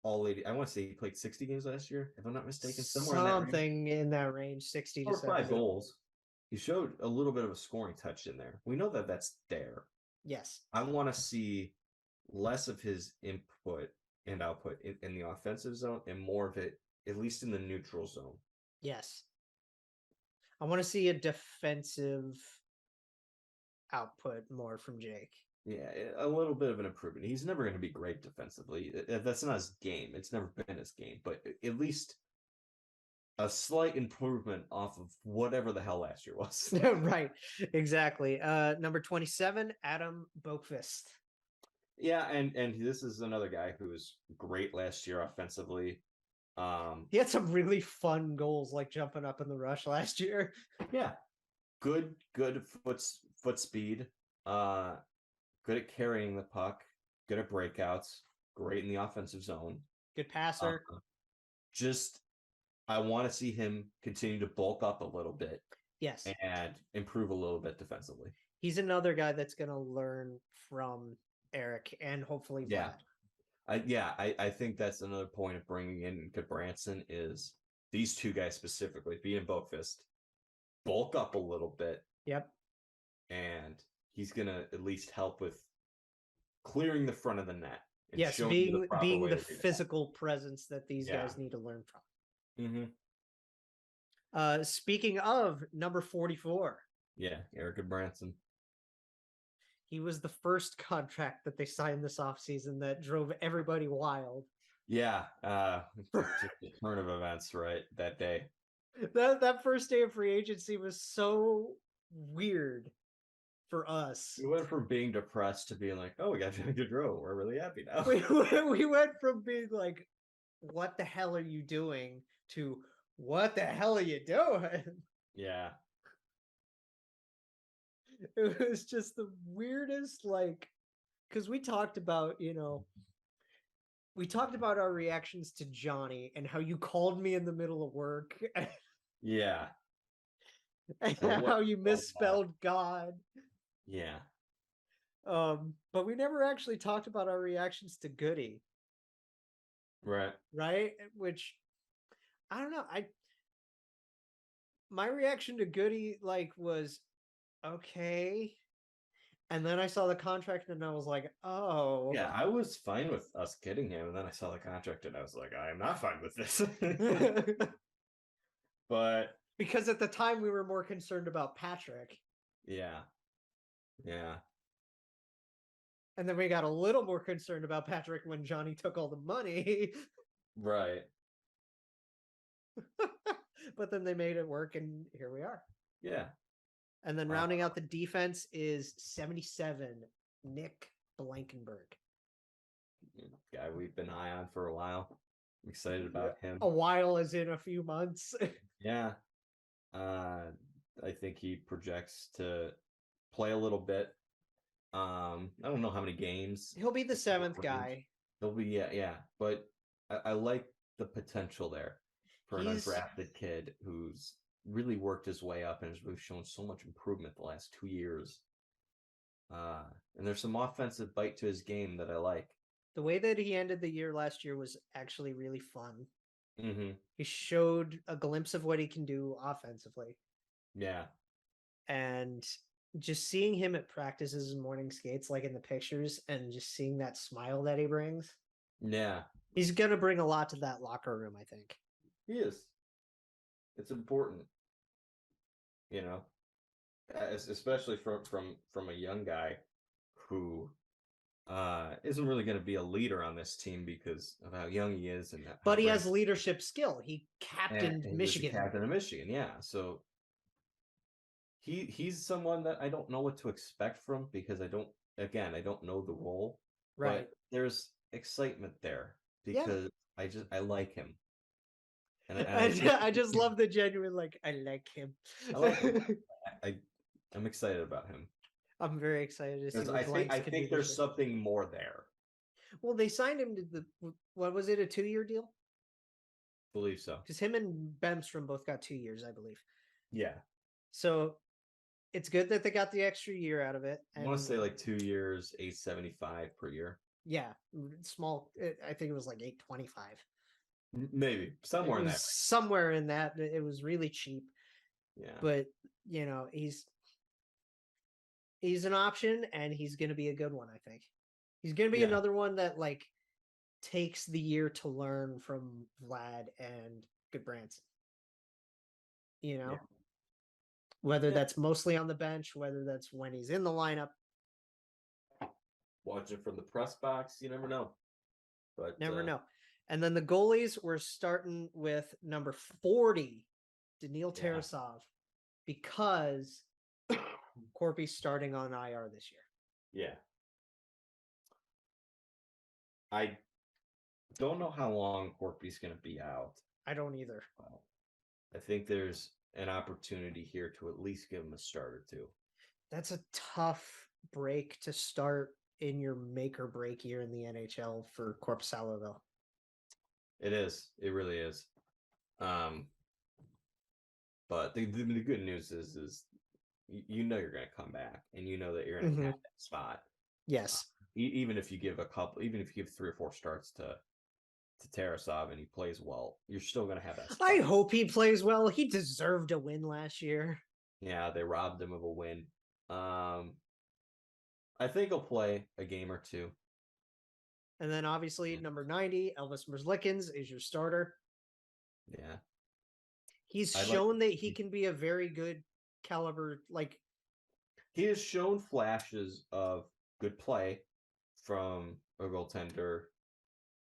all 80. I want to say he played 60 games last year, if I'm not mistaken. Something in that range, 60 to 70. 5 goals. He showed a little bit of a scoring touch in there. We know that that's there. Yes. I want to see less of his input and output in the offensive zone and more of it, at least in the neutral zone. Yes. I want to see a defensive output more from Jake. Yeah, a little bit of an improvement. He's never going to be great defensively. That's not his game. It's never been his game, but at least a slight improvement off of whatever the hell last year was. Right, exactly. Number 27, Adam Boqvist. Yeah, and this is another guy who was great last year offensively. He had some really fun goals, like jumping up in the rush last year. Yeah, good foot speed. Good at carrying the puck. Good at breakouts. Great in the offensive zone. Good passer. I want to see him continue to bulk up a little bit. Yes. And improve a little bit defensively. He's another guy that's going to learn from Eric and hopefully Vlad. I think that's another point of bringing in Branson is these two guys specifically, being Boqvist, bulk up a little bit. Yep. And he's going to at least help with clearing the front of the net. Yes, being the physical presence that these guys need to learn from. Speaking of number 44. Yeah, Eric Branson. He was the first contract that they signed this offseason that drove everybody wild. Yeah, just the turn of events, right, that day. That first day of free agency was so weird for us. We went from being depressed to being like, oh, we got Johnny Gaudreau. We're really happy now. We went from being like, what the hell are you doing, to what the hell are you doing? Yeah. It was just the weirdest, like, because we talked about our reactions to Johnny and how you called me in the middle of work. Yeah. And how you misspelled God. Yeah. But we never actually talked about our reactions to Goody. Right? Which, I don't know. My reaction to Goody, was, okay. And then I saw the contract and I was like, oh. Yeah, I was fine with us getting him. And then I saw the contract and I was like, I am not fine with this. But because at the time we were more concerned about Patrick. Yeah. Yeah. And then we got a little more concerned about Patrick when Johnny took all the money. Right. But then they made it work and here we are. Yeah. And then rounding out the defense is 77, Nick Blankenberg. Guy we've been high on for a while. I'm excited about him. A while as in a few months. Yeah. I think he projects to play a little bit. I don't know how many games. He'll be the 7th guy. He'll be, yeah. But I like the potential there for an undrafted kid who's really worked his way up and has really shown so much improvement the last 2 years. And there's some offensive bite to his game that I like. The way that he ended the year last year was actually really fun. Mm-hmm. He showed a glimpse of what he can do offensively. Yeah. And just seeing him at practices and morning skates, like in the pictures, and just seeing that smile that he brings. Yeah. He's going to bring a lot to that locker room, I think. He is. It's important. Especially from a young guy who isn't really going to be a leader on this team because of how young he is, but he has leadership skill. He captained Michigan. Captain of Michigan, yeah. So he's someone that I don't know what to expect from because I don't know the role, Right. but there's excitement there Yeah. because I like him. And I think I just love the genuine, like, I like him. I like him. I'm excited about him. I'm very excited to see Because what I Blanks think can do there's this year. something more there. Well, they signed him to what was it, a 2-year deal? Believe so. Because him and Bemstrom both got 2 years, I believe. Yeah. So it's good that they got the extra year out of it. I want to say like 2 years, 875 per year. Yeah, small. I think it was like 825. Maybe somewhere in that. Somewhere in that. It was really cheap. Yeah. But he's an option, and he's going to be a good one. I think he's going to be another one that like takes the year to learn from Vlad and Goodbranson. Whether that's mostly on the bench, whether that's when he's in the lineup. Watch it from the press box. You never know. But never know. And then the goalies, we're starting with number 40, Daniil Tarasov, because Corpy's starting on IR this year. Yeah. I don't know how long Corpy's going to be out. I don't either. I think there's an opportunity here to at least give him a start or two. That's a tough break to start in your make or break year in the NHL for Korpisalo, though. It is. It really is. But the good news is you're going to come back, and you know that you're going to have that spot. Yes. Even if you give 3 or 4 starts to Tarasov and he plays well, you're still going to have that spot. I hope he plays well. He deserved a win last year. Yeah, they robbed him of a win. I think he'll play a game or two. And then obviously number 90, Elvis Merzlikins, is your starter. Yeah. He's shown that he can be a very good caliber. Like, he has shown flashes of good play from a goaltender,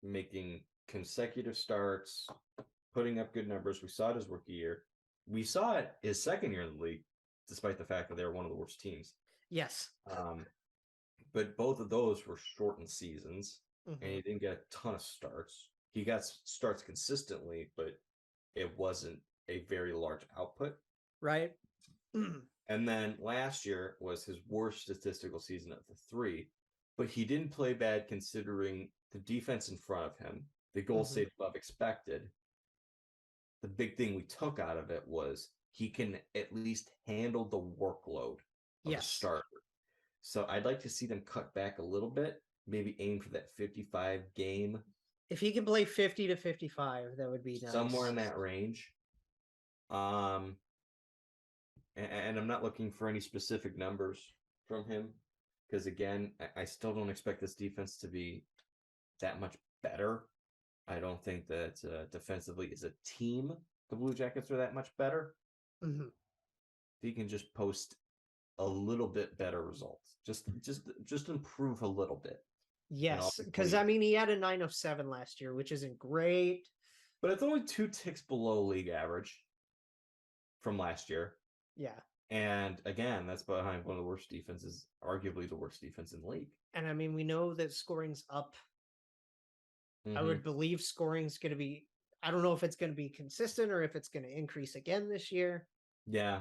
making consecutive starts, putting up good numbers. We saw it his rookie year. We saw it his second year in the league, despite the fact that they were one of the worst teams. Yes. But both of those were shortened seasons, and he didn't get a ton of starts. He got starts consistently, but it wasn't a very large output. Right. And then last year was his worst statistical season of the 3, but he didn't play bad considering the defense in front of him, the goal saved above expected. The big thing we took out of it was he can at least handle the workload of a starter. So I'd like to see them cut back a little bit, maybe aim for that 55 game. If he can play 50 to 55, that would be nice. Somewhere in that range. And I'm not looking for any specific numbers from him because, again, I still don't expect this defense to be that much better. I don't think that defensively as a team, the Blue Jackets are that much better. He can just post a little bit better results. Just improve a little bit. Yes, because I mean he had a 907 last year, which isn't great. But it's only 2 ticks below league average from last year. Yeah. And again, that's behind one of the worst defenses, arguably the worst defense in the league. And I mean, we know that scoring's up. I would believe scoring's going to be, I don't know if it's going to be consistent or if it's going to increase again this year. Yeah.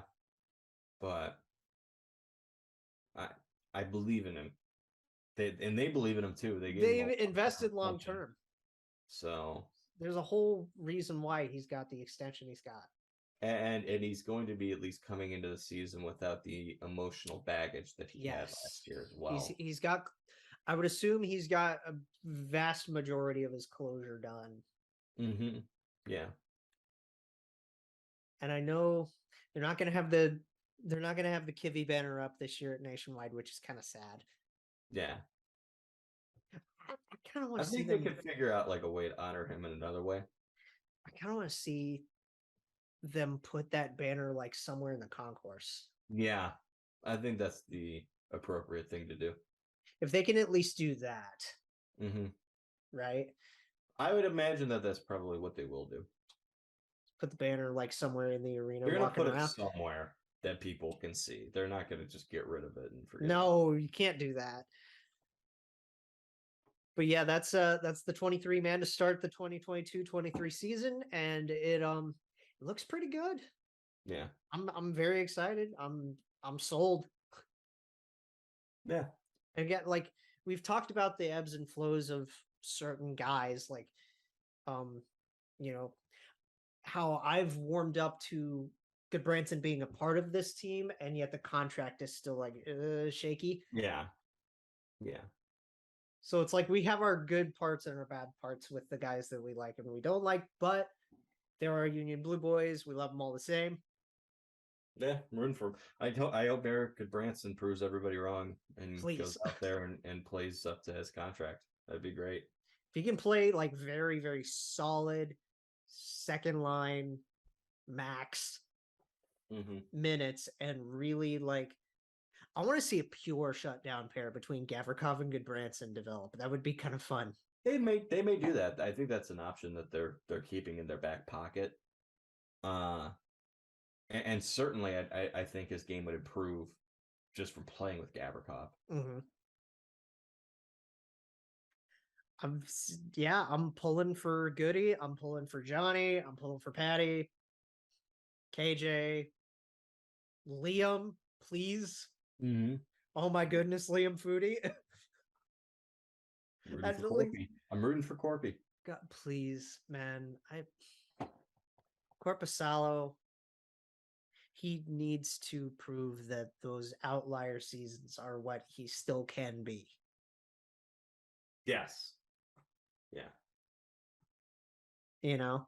But I believe in him. They believe in him too. They've invested long term. So there's a whole reason why he's got the extension he's got. And he's going to be at least coming into the season without the emotional baggage that he had last year as well. He's got, I would assume he's got a vast majority of his closure done. Yeah. And I know they're not going to have the Kivy banner up this year at Nationwide, which is kind of sad. Yeah. I kind of want to see they could figure out like a way to honor him in another way. I kind of want to see them put that banner like somewhere in the concourse. Yeah. I think that's the appropriate thing to do. If they can at least do that. Right? I would imagine that that's probably what they will do. Put the banner like somewhere in the arena. They're going to put it somewhere. that people can see. They're not going to just get rid of it and forget. No, you can't do that. But yeah, that's the 23 man to start the 2022-23 season, and it looks pretty good. Yeah. I'm very excited. I'm sold. Yeah. Again, like we've talked about the ebbs and flows of certain guys, like you know, how I've warmed up to Goodbranson being a part of this team, and yet the contract is still like shaky. Yeah. Yeah. So it's like we have our good parts and our bad parts with the guys that we like and we don't like, but there are Union Blue Boys. We love them all the same. Yeah, I'm rooting for him. I hope Eric Goodbranson proves everybody wrong and Please. goes out there and plays up to his contract. That'd be great. If he can play like very, very solid second line max minutes and really like, I want to see a pure shutdown pair between Gavrikov and Goodbranson develop. That would be kind of fun. They may do that. I think that's an option that they're keeping in their back pocket. And certainly I think his game would improve just from playing with Gavrikov. I'm pulling for Goody. I'm pulling for Johnny. I'm pulling for Patty. KJ. Liam, please. Oh my goodness, Liam Foodie. I'm rooting for Corpy. God, please, man. Corpusalo, he needs to prove that those outlier seasons are what he still can be. Yes. Yeah. You know?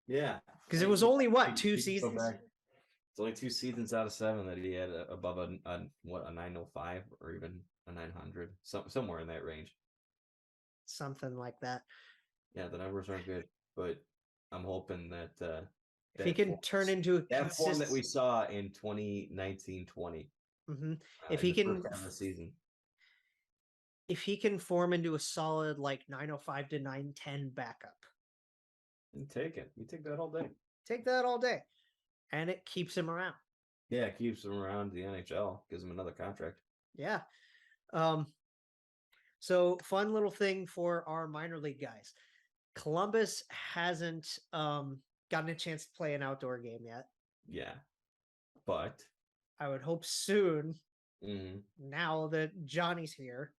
Yeah. Because it was only, what, 2 seasons? It's only 2 seasons out of 7 that he had above a 905 or even a 900, somewhere in that range. Something like that. Yeah, the numbers aren't good, but I'm hoping that if he can turn into that form that we saw in 2019-20. If he can season. If he can form into a solid like 905 to 910 backup. You take it. You take that all day. Take that all day. And it keeps him around. Yeah, it keeps him around the NHL, gives him another contract. Yeah. So fun little thing for our minor league guys. Columbus hasn't gotten a chance to play an outdoor game yet. Yeah. But I would hope soon, now that Johnny's here,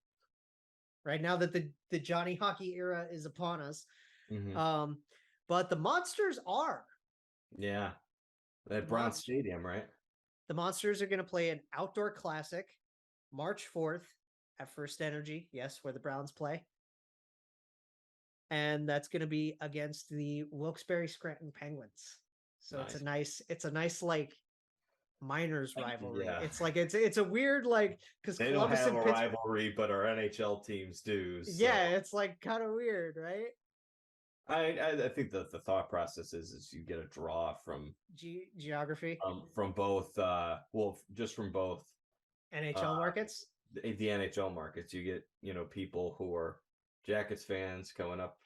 right now that the Johnny hockey era is upon us. But the Monsters are. Yeah. At Bronze Stadium, right? The Monsters are going to play an outdoor classic March 4th at First Energy. Yes, where the Browns play. And that's going to be against the Wilkes-Barre Scranton Penguins. So nice. it's a nice like minors rivalry. Yeah. It's like it's a weird like because they Columbus don't have a rivalry, but our NHL teams do. So. Yeah, it's like kind of weird, right? I think the thought process is you get a draw from geography from both just from both NHL markets. The NHL markets, you get people who are Jackets fans going up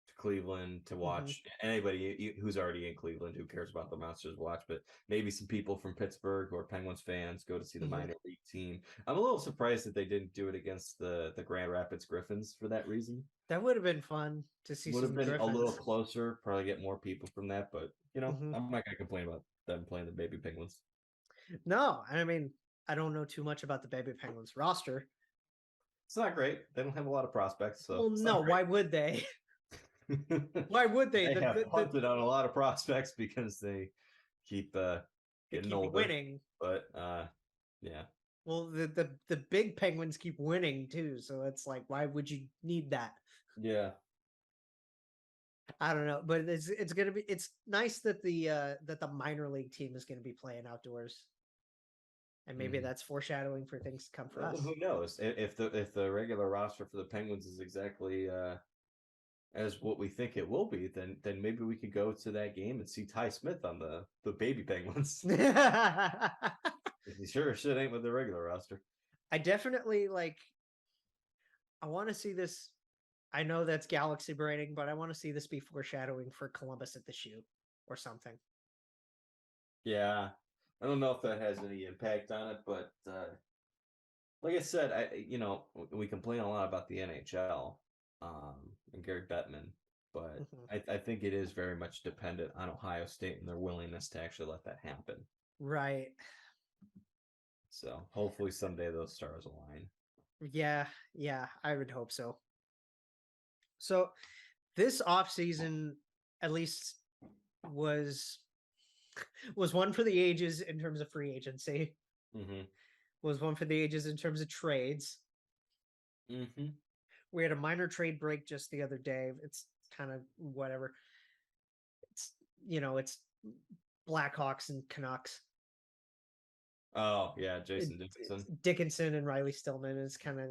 to Cleveland to watch. Anybody who's already in Cleveland who cares about the Monsters watch, but maybe some people from Pittsburgh or Penguins fans go to see the minor league team. I'm a little surprised that they didn't do it against the Grand Rapids Griffins for that reason. That would have been fun to see. Would have been Griffins. A little closer, probably get more people from that, but I'm not gonna complain about them playing the Baby Penguins. No, I mean I don't know too much about the Baby Penguins roster. It's not great. They don't have a lot of prospects. So well, no, why would they? Why would they? They have punted on a lot of prospects because they keep getting older. Winning. But yeah. Well, the big Penguins keep winning too, so it's like, why would you need that? Yeah. I don't know, but it's nice that the minor league team is gonna be playing outdoors. And maybe that's foreshadowing for things to come for us. Who knows? If the regular roster for the Penguins is exactly as what we think it will be, then maybe we could go to that game and see Ty Smith on the Baby Penguins. Sure shit ain't with the regular roster. I definitely I want to see this. I know that's galaxy braining, but I want to see this be foreshadowing for Columbus at the Shoe or something. Yeah. I don't know if that has any impact on it, but like I said, we complain a lot about the NHL and Gary Bettman, but I think it is very much dependent on Ohio State and their willingness to actually let that happen. Right. So hopefully someday those stars align. Yeah, I would hope so. So this offseason, at least, was one for the ages in terms of free agency. Was one for the ages in terms of trades. We had a minor trade break just the other day. It's kind of whatever. It's it's Blackhawks and Canucks. Oh yeah, Jason Dickinson and Riley Stillman is kind of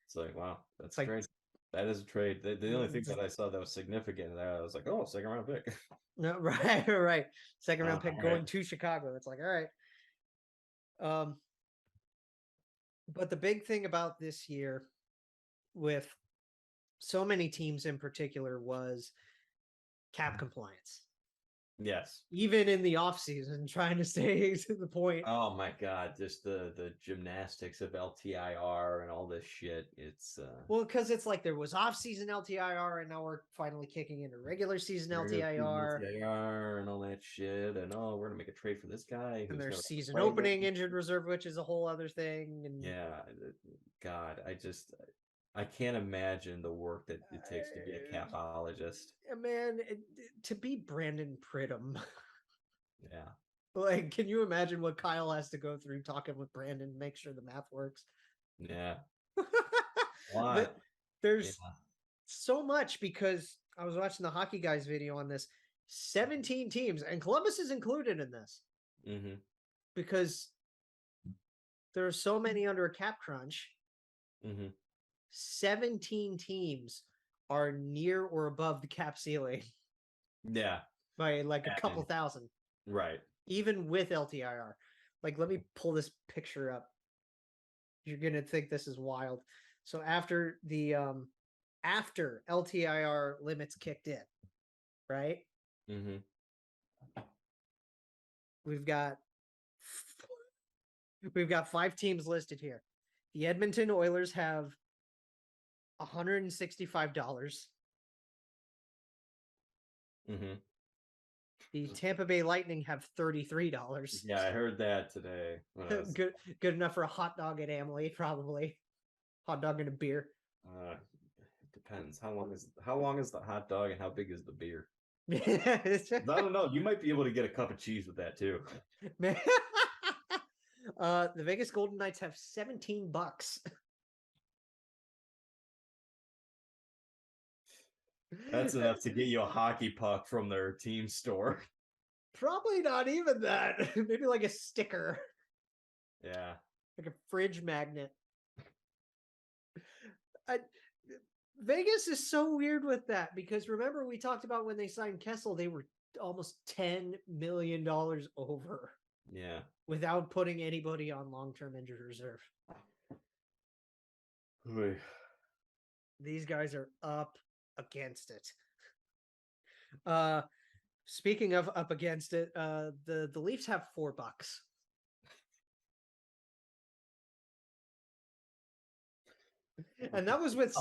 It's like, wow, that's a trade. That is a trade. The only thing that I saw that was significant there, I was like, oh, second round pick. No, right. Second round pick going to Chicago. It's like, all right. But the big thing about this year with so many teams in particular was cap compliance. Yes. Even in the offseason, trying to stay to the point. Oh my God, just the gymnastics of LTIR and all this shit. It's well, because it's like there was offseason LTIR and now we're finally kicking into regular season LTIR and all that shit. And we're gonna make a trade for this guy. And there's season opening injured reserve, which is a whole other thing. And God, I can't imagine the work that it takes to be a capologist. Man, to be Brandon Pridham. Yeah. Like, can you imagine what Kyle has to go through talking with Brandon to make sure the math works? Yeah. There's so much, because I was watching the Hockey Guys video on this. 17 teams, and Columbus is included in this. Because there are so many under a cap crunch. 17 teams are near or above the cap ceiling. Yeah. By like a couple thousand. Right. Even with LTIR. Like, let me pull this picture up. You're going to think this is wild. So after the after LTIR limits kicked in, right? We've got 5 teams listed here. The Edmonton Oilers have $165. The Tampa Bay Lightning have $33. Yeah, I heard that today. Good enough for a hot dog at Amalie, probably. Hot dog and a beer. It depends. How long is the hot dog and how big is the beer? I don't know. You might be able to get a cup of cheese with that too. Man. The Vegas Golden Knights have $17. That's enough to get you a hockey puck from their team store. Probably not even that. Maybe like a sticker. Yeah. Like a fridge magnet. Vegas is so weird with that, because remember we talked about when they signed Kessel, they were almost $10 million over. Yeah. Without putting anybody on long-term injured reserve. These guys are up against it. Speaking of up against it, the Leafs have $4. And that was with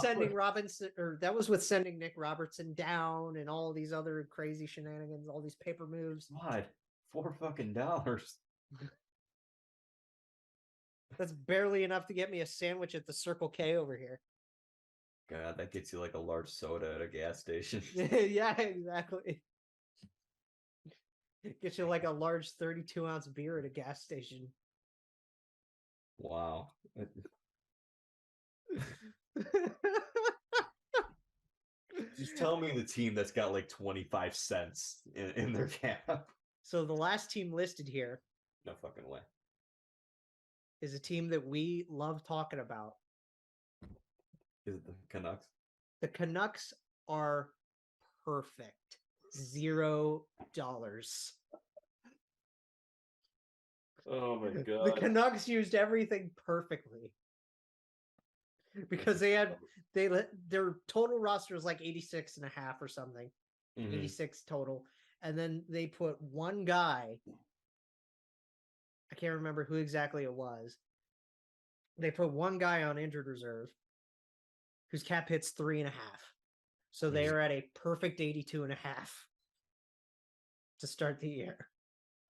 sending Nick Robertson down and all these other crazy shenanigans, all these paper moves. God, $4. That's barely enough to get me a sandwich at the Circle K over here. God, that gets you like a large soda at a gas station. Yeah, exactly. Gets you like a large 32-ounce beer at a gas station. Wow. Just tell me the team that's got like 25 cents in their cap. So the last team listed here. No fucking way. Is a team that we love talking about. Is it the Canucks? The Canucks are perfect. $0. Oh my God. The Canucks used everything perfectly. Because their total roster is like 86 and a half or something. 86 total. And then they put one guy I can't remember who exactly it was. They put one guy on injured reserve whose cap hits 3.5. So they are at a perfect 82.5 to start the year.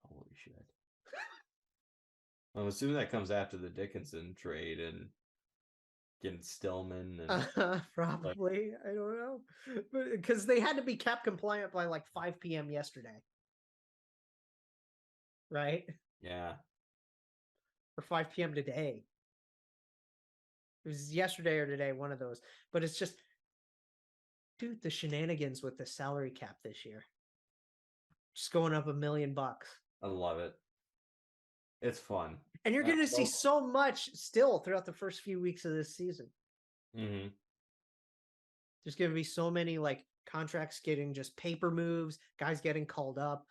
Holy shit. I'm assuming that comes after the Dickinson trade and getting Stillman and Probably. I don't know. Because they had to be cap compliant by like 5 p.m. yesterday. Right? yeah. Or 5 p.m. today. It was yesterday or today, one of those. But it's just, dude, the shenanigans with the salary cap this year. Just going up $1 million. I love it. It's fun. And you're going to see so much still throughout the first few weeks of this season. Mm-hmm. There's going to be so many like contracts getting just paper moves, guys getting called up.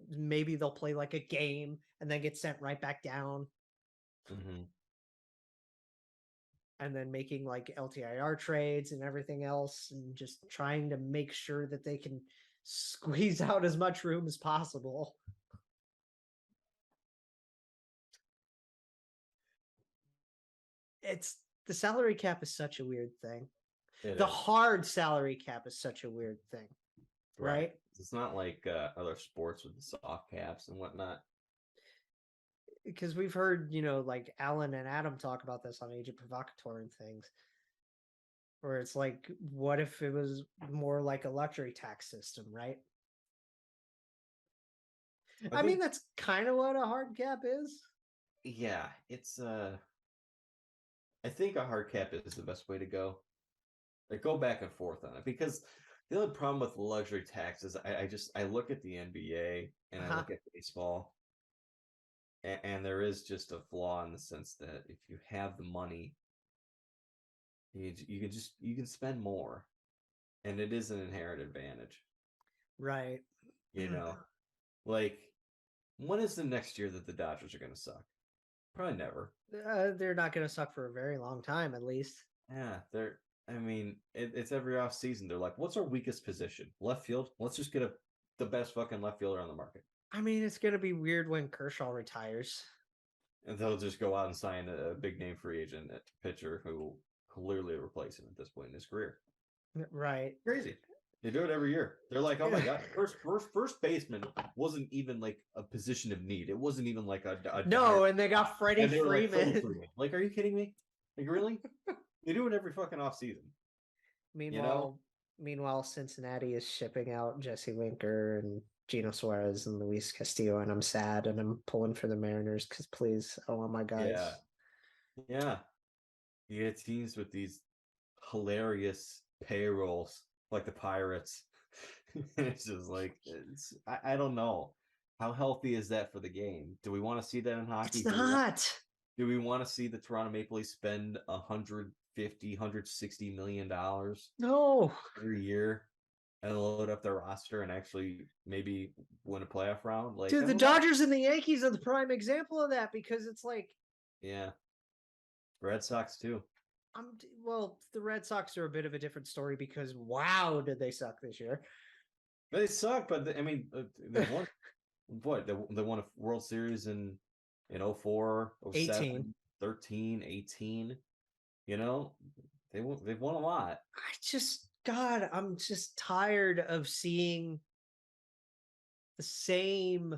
Maybe they'll play like a game and then get sent right back down. Mm-hmm. And then making like LTIR trades and everything else and just trying to make sure that they can squeeze out as much room as possible. It's the salary cap is such a weird thing. The hard salary cap is such a weird thing, right? It's not like other sports with the soft caps and whatnot. Because we've heard, like Alan and Adam talk about this on Agent Provocateur and things, where it's like, what if it was more like a luxury tax system, right? I mean, that's kind of what a hard cap is. Yeah, it's I think a hard cap is the best way to go. Like, go back and forth on it, because the only problem with luxury tax is I look at the NBA and I look at baseball, and there is just a flaw in the sense that if you have the money, you can spend more, and it is an inherent advantage, right? Like, when is the next year that the Dodgers are going to suck? Probably never. They're not going to suck for a very long time, at least. Yeah, it's every off season. They're like, what's our weakest position? Left field? Let's just get the best fucking left fielder on the market. I mean, it's going to be weird when Kershaw retires. And they'll just go out and sign a big name free agent pitcher who will clearly replace him at this point in his career. Right. Crazy. They do it every year. They're like, oh my god, first baseman wasn't even like a position of need. It wasn't even like a no, and they got Freddie Freeman. Like, are you kidding me? Like, really? They do it every fucking off season. Meanwhile, Cincinnati is shipping out Jesse Winker and Gino Suarez and Luis Castillo, and I'm sad, and I'm pulling for the Mariners because please, I want my guys. Yeah. You get teams with these hilarious payrolls, like the Pirates. It's just like, I don't know. How healthy is that for the game? Do we want to see that in hockey? It's not. Do we want to see the Toronto Maple Leafs spend $160 million no every year and load up their roster and actually maybe win a playoff round? Like, dude, the Dodgers and the Yankees are the prime example of that, because it's like, yeah, Red Sox too. Well, the Red Sox are a bit of a different story because wow, did they suck this year? They suck, but they won. What? They won a World Series in 04, 07, 18. 13, 18. They've won a lot. I'm just tired of seeing the same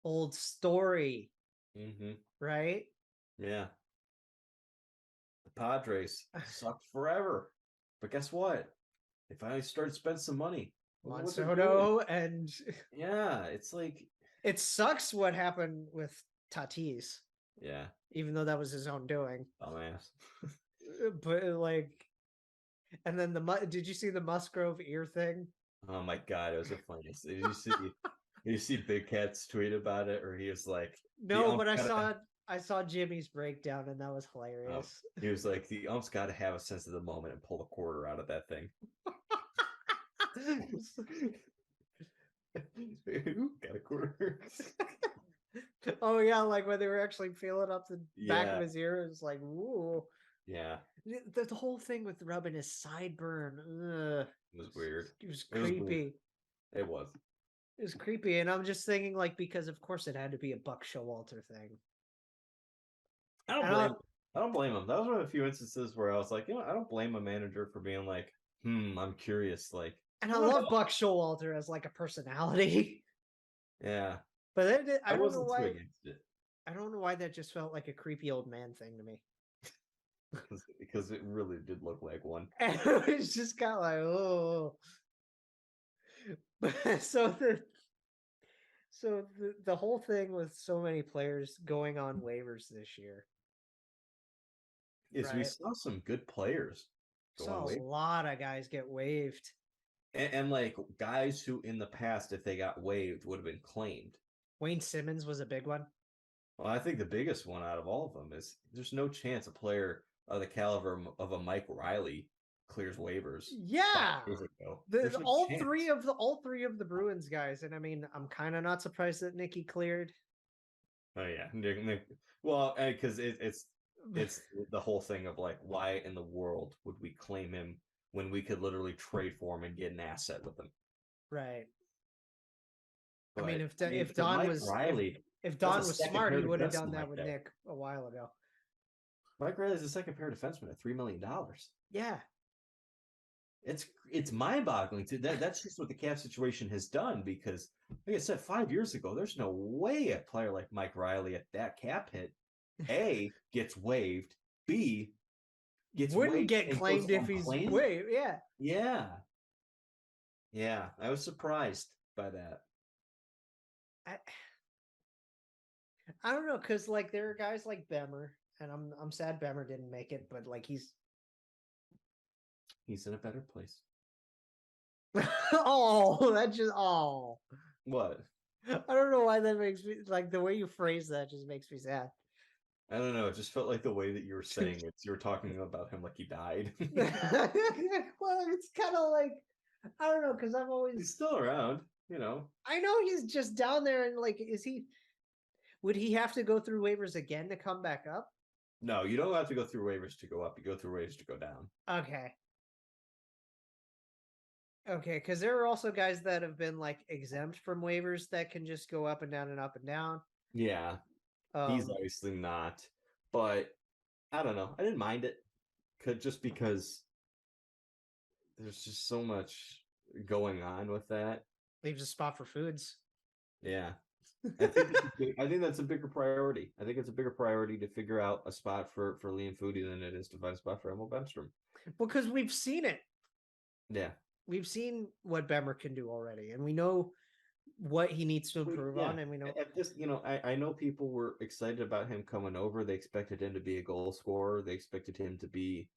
old story. Mm-hmm. Right? Yeah. The Padres sucked forever. But guess what? They finally started spending some money. Monsoto and... Yeah, it's like... It sucks what happened with Tatis. Yeah. Even though that was his own doing. Dumbass. But like... And then did you see the Musgrove ear thing? Oh my god, it was the funniest. Did you see Big Cat's tweet about it, or he was like, no, but I saw Jimmy's breakdown, and that was hilarious. He was like, the ump's got to have a sense of the moment and pull a quarter out of that thing. Got a quarter. Oh yeah, like when they were actually feeling up the back of his ear, it was like, ooh. Yeah. The whole thing with rubbing his sideburn. Ugh. It was weird. It was creepy. It was. It was creepy, and I'm just thinking, like, because of course it had to be a Buck Showalter thing. I don't blame him. That was one of the few instances where I was like, I don't blame a manager for being like, I'm curious. Like, And I love Buck Showalter as like a personality. Yeah. But I don't know wasn't too why. against it. I don't know why that just felt like a creepy old man thing to me. Because it really did look like one. And it was just kind of like, oh. So the whole thing with so many players going on waivers this year. Is we saw some good players. Saw a lot of guys get waived. And like guys who in the past, if they got waived, would have been claimed. Wayne Simmons was a big one. Well, I think the biggest one out of all of them is there's no chance a player of the caliber of a Mike Riley clears waivers. Yeah, all chance. three of the Bruins guys, and I mean, I'm kind of not surprised that Nicky cleared. Oh yeah, Nick. Well, because it's the whole thing of like, why in the world would we claim him when we could literally trade for him and get an asset with him? Right. But, I mean, if Don was Riley, if Don was smart, he would have done that with Nick a while ago. Mike Riley's the second pair defenseman at $3 million. Yeah. It's mind-boggling too. That's just what the cap situation has done, because like I said 5 years ago, there's no way a player like Mike Riley at that cap hit A gets waived, B wouldn't get claimed if he's waived. Yeah, I was surprised by that. I don't know, because like there are guys like Bemmer, and I'm sad Bemmer didn't make it, but like he's in a better place. What? I don't know why that makes me, like, the way you phrase that just makes me sad. I don't know. It just felt like the way that you were saying it. You were talking about him like he died. Well, it's kind of like, I don't know, because he's still around, I know he's just down there, and like, would he have to go through waivers again to come back up? No, you don't have to go through waivers to go up. You go through waivers to go down. Okay, because there are also guys that have been like exempt from waivers that can just go up and down and up and down. Yeah. He's obviously not, but I don't know. I didn't mind it, just because there's just so much going on with that. Leaves a spot for Foods. Yeah, I think that's a bigger priority. I think it's a bigger priority to figure out a spot for Liam Foodie than it is to find a spot for Emil Bemstrom. Because we've seen it. Yeah, we've seen what Bemmer can do already, and we know what he needs to improve on, and we know at this. I know people were excited about him coming over. They expected him to be a goal scorer. They expected him to be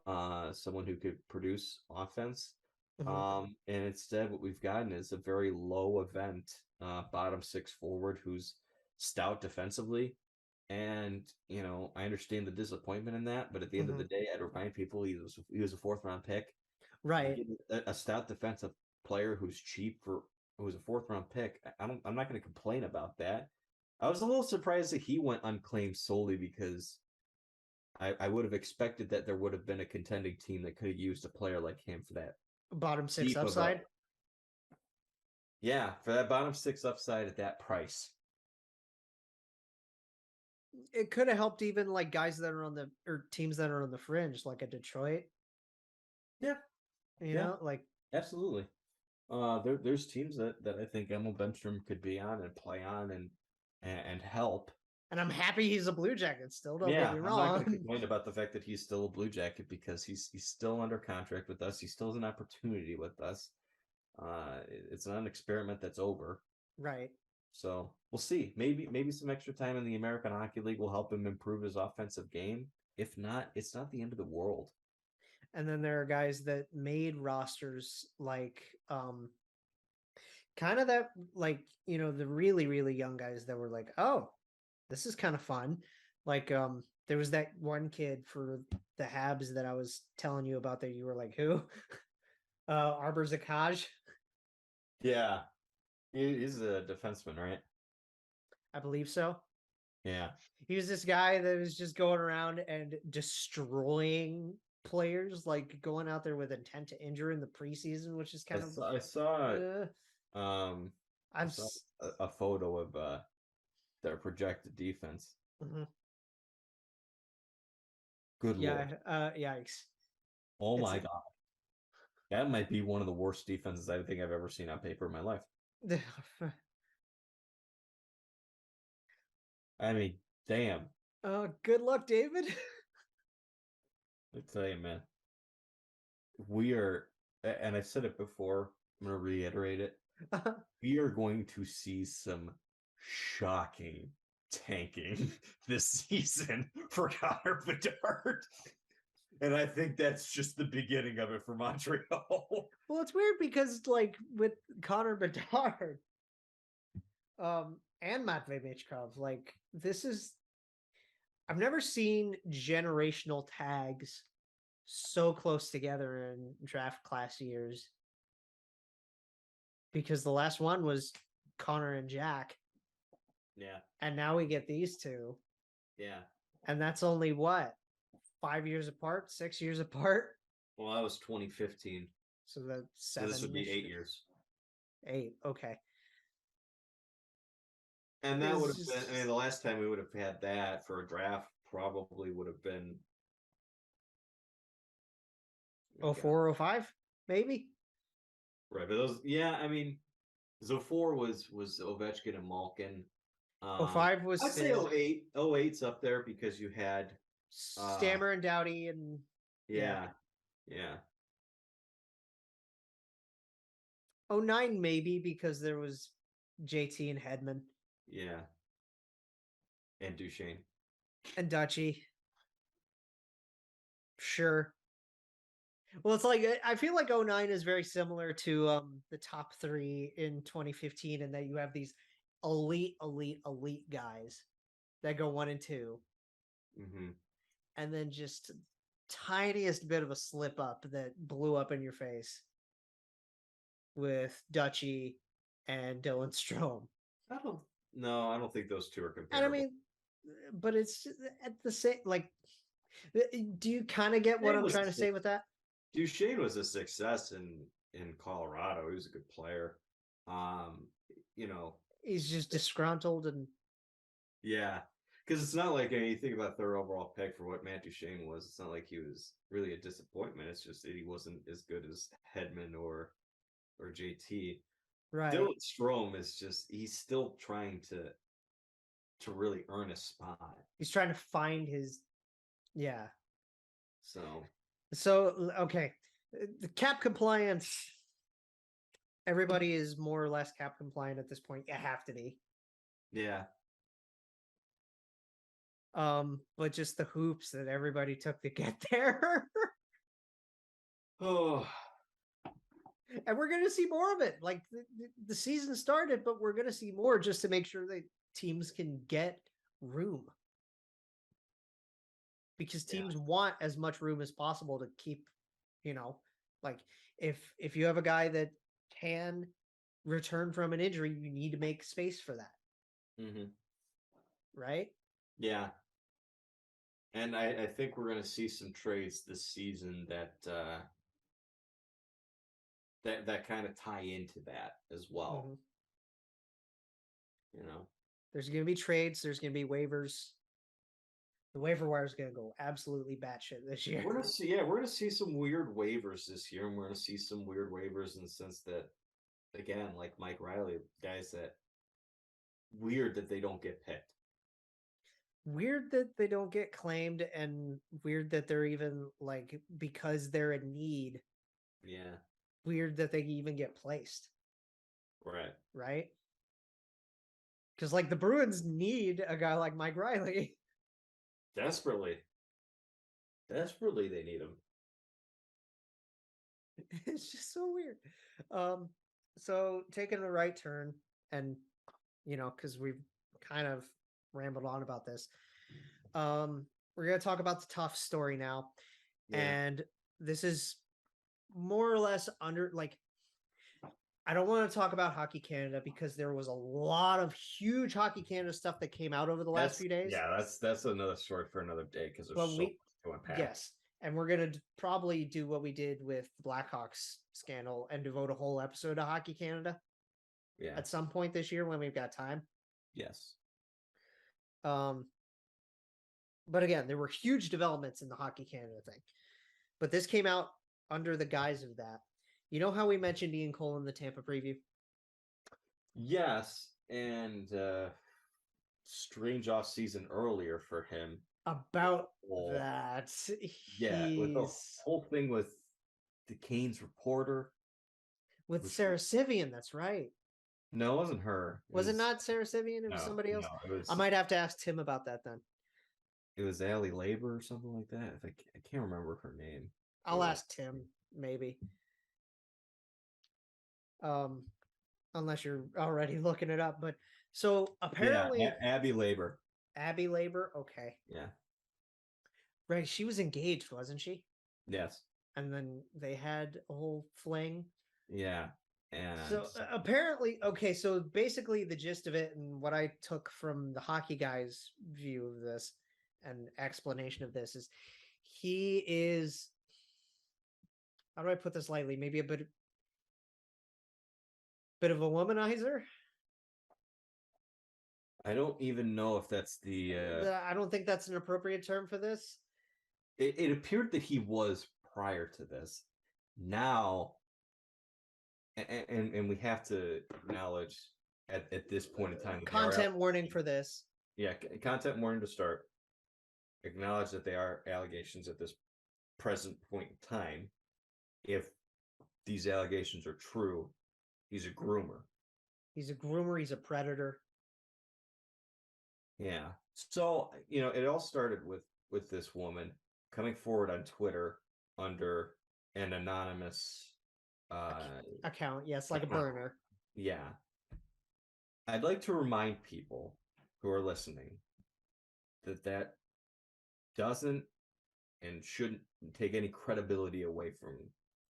someone who could produce offense. And instead, what we've gotten is a very low event bottom six forward who's stout defensively. And I understand the disappointment in that, but at the end of the day, I'd remind people he was a 4th round pick. Right. A stout defensive player who's cheap who was a 4th round pick. I'm not going to complain about that. I was a little surprised that he went unclaimed solely because I would have expected that there would have been a contending team that could have used a player like him for that bottom 6 upside. Yeah, for that bottom 6 upside at that price. It could have helped even like guys that are or teams that are on the fringe, like a Detroit. Yeah. You know, like absolutely. There's teams that I think Emil Bemstrom could be on and play on and help. And I'm happy he's a Blue Jacket still. Don't get me wrong. I'm not going to complain about the fact that he's still a Blue Jacket because he's still under contract with us. He still has an opportunity with us. It's not an experiment that's over. Right. So we'll see. Maybe some extra time in the American Hockey League will help him improve his offensive game. If not, it's not the end of the world. And then there are guys that made rosters like kind of that, like, the really, really young guys that were like, oh, this is kind of fun. Like there was that one kid for the Habs that I was telling you about that you were like, who? Arbor Zakaj. Yeah. He's a defenseman, right? I believe so. Yeah. He was this guy that was just going around and destroying players, like going out there with intent to injure in the preseason, which is kind of. I saw I I've saw a photo of their projected defense. mhm. Good Yeah, lord! yikes. Oh It's my god, that might be one of the worst defenses I think I've ever seen on paper in my life. I mean, damn. Good luck, David. I tell you, man, we are, and I said it before. I'm going to reiterate it. We are going to see some shocking tanking this season for Connor Bedard. And I think that's just the beginning of it for Montreal. Well, it's weird because like with Connor Bedard, and Matvei Michkov, like this is I've never seen generational tags so close together in draft class years. Because the last one was Connor and Jack. Yeah. And now we get these two. Yeah. And that's only what? 5 years apart, 6 years apart. Well, that was 2015. So the So this would be 8 years. 8, okay. And that would have been, I mean, the last time we would have had that for a draft probably would have been 04, 05, maybe. Right, but those, yeah, I mean, 04 was Ovechkin and Malkin. 05 was I'd say 08. 08's up there because you had Stammer and Doughty and yeah. 09 maybe because there was JT and Hedman. Yeah. And Duchesne. And Dutchy. Sure. Well, it's like I feel like 09 is very similar to the top 3 in 2015 in that you have these elite guys that go 1 and 2. Mm-hmm. And then just tiniest bit of a slip up that blew up in your face with Dutchy and Dylan Strome. I don't think those two are comparable. And I mean, but it's at the same, like, do you kind of get what I'm trying to say with that? Duchesne was a success in Colorado. He was a good player. You know, he's just disgruntled and yeah, because it's not like, I mean, you think about third overall pick for what Matt Duchesne was. It's not like he was really a disappointment. It's just that he wasn't as good as Hedman or JT. right. Dylan Strome is just, he's still trying to really earn a spot. He's trying to find his, yeah. So okay, the cap compliance. Everybody is more or less cap compliant at this point. You have to be. Yeah. But just the hoops that everybody took to get there. Oh. And we're going to see more of it. Like the season started, but we're going to see more just to make sure that teams can get room. Because teams want as much room as possible to keep, you know, like if you have a guy that can return from an injury, you need to make space for that. Mm-hmm. Right? Yeah. And I think we're going to see some trades this season that that kind of tie into that as well. Mm-hmm. You know, there's going to be trades. There's going to be waivers. The waiver wire is going to go absolutely batshit this year. We're going to see some weird waivers this year, and we're going to see some weird waivers in the sense that, again, like Mike Riley, guys that weird that they don't get picked. Weird that they don't get claimed, and weird that they're even like, because they're in need. Yeah. Weird that they even get placed. Right. Right? Because like the Bruins need a guy like Mike Riley. Desperately they need him. It's just so weird. So taking the right turn, and you know, because we've kind of rambled on about this, we're gonna talk about the tough story now. And this is more or less under, like, I don't want to talk about Hockey Canada because there was a lot of huge Hockey Canada stuff that came out over the last few days. Yeah, that's another story for another day because there's so much to unpack. Yes, and we're going to probably do what we did with the Blackhawks scandal and devote a whole episode to Hockey Canada. Yeah. at some point this year when we've got time. Yes. But again, there were huge developments in the Hockey Canada thing. But this came out under the guise of that. You know how we mentioned Ian Cole in the Tampa preview? Yes, and strange off season earlier for him. About that. Yeah, with the whole thing with the Canes reporter. With Sarah Sivian, that's right. No, it wasn't her. Was it not Sarah Sivian? It was somebody else? No, it was, I might have to ask Tim about that then. It was Allie Labor or something like that. I can't remember her name. I'll ask Tim, maybe. Unless you're already looking it up. But so apparently... Yeah, Abby Labor. Abby Labor? Okay. Yeah. Right, she was engaged, wasn't she? Yes. And then they had a whole fling. Yeah. And so apparently, okay, so basically the gist of it and what I took from the hockey guy's view of this and explanation of this is he is, how do I put this lightly? Maybe a bit of a womanizer. I don't even know if that's the I don't think that's an appropriate term for this. It appeared that he was prior to this. Now, and we have to acknowledge at this point in time. Content warning for this. Yeah, content warning to start. Acknowledge that they are allegations at this present point in time. If these allegations are true, he's a groomer. He's a groomer. He's a predator. Yeah. So, it all started with this woman coming forward on Twitter under an anonymous account. Yes, like a burner. Yeah. I'd like to remind people who are listening that doesn't and shouldn't take any credibility away from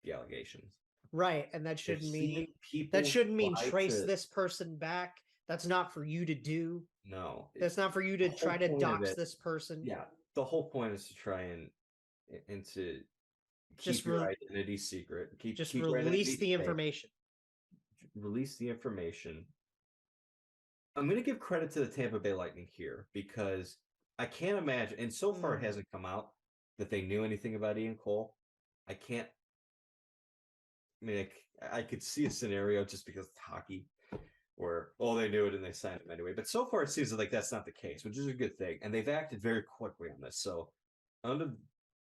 the allegations. Right, and that shouldn't mean trace this person back. That's not for you to do. No. That's not for you to try to dox this person. Yeah. The whole point is to try and to keep your identity secret. Keep release the information. Release the information. I'm going to give credit to the Tampa Bay Lightning here because I can't imagine, and so far it hasn't come out that they knew anything about Ian Cole. I could see a scenario just because it's hockey where, they knew it and they signed him anyway. But so far it seems like that's not the case, which is a good thing. And they've acted very quickly on this. So under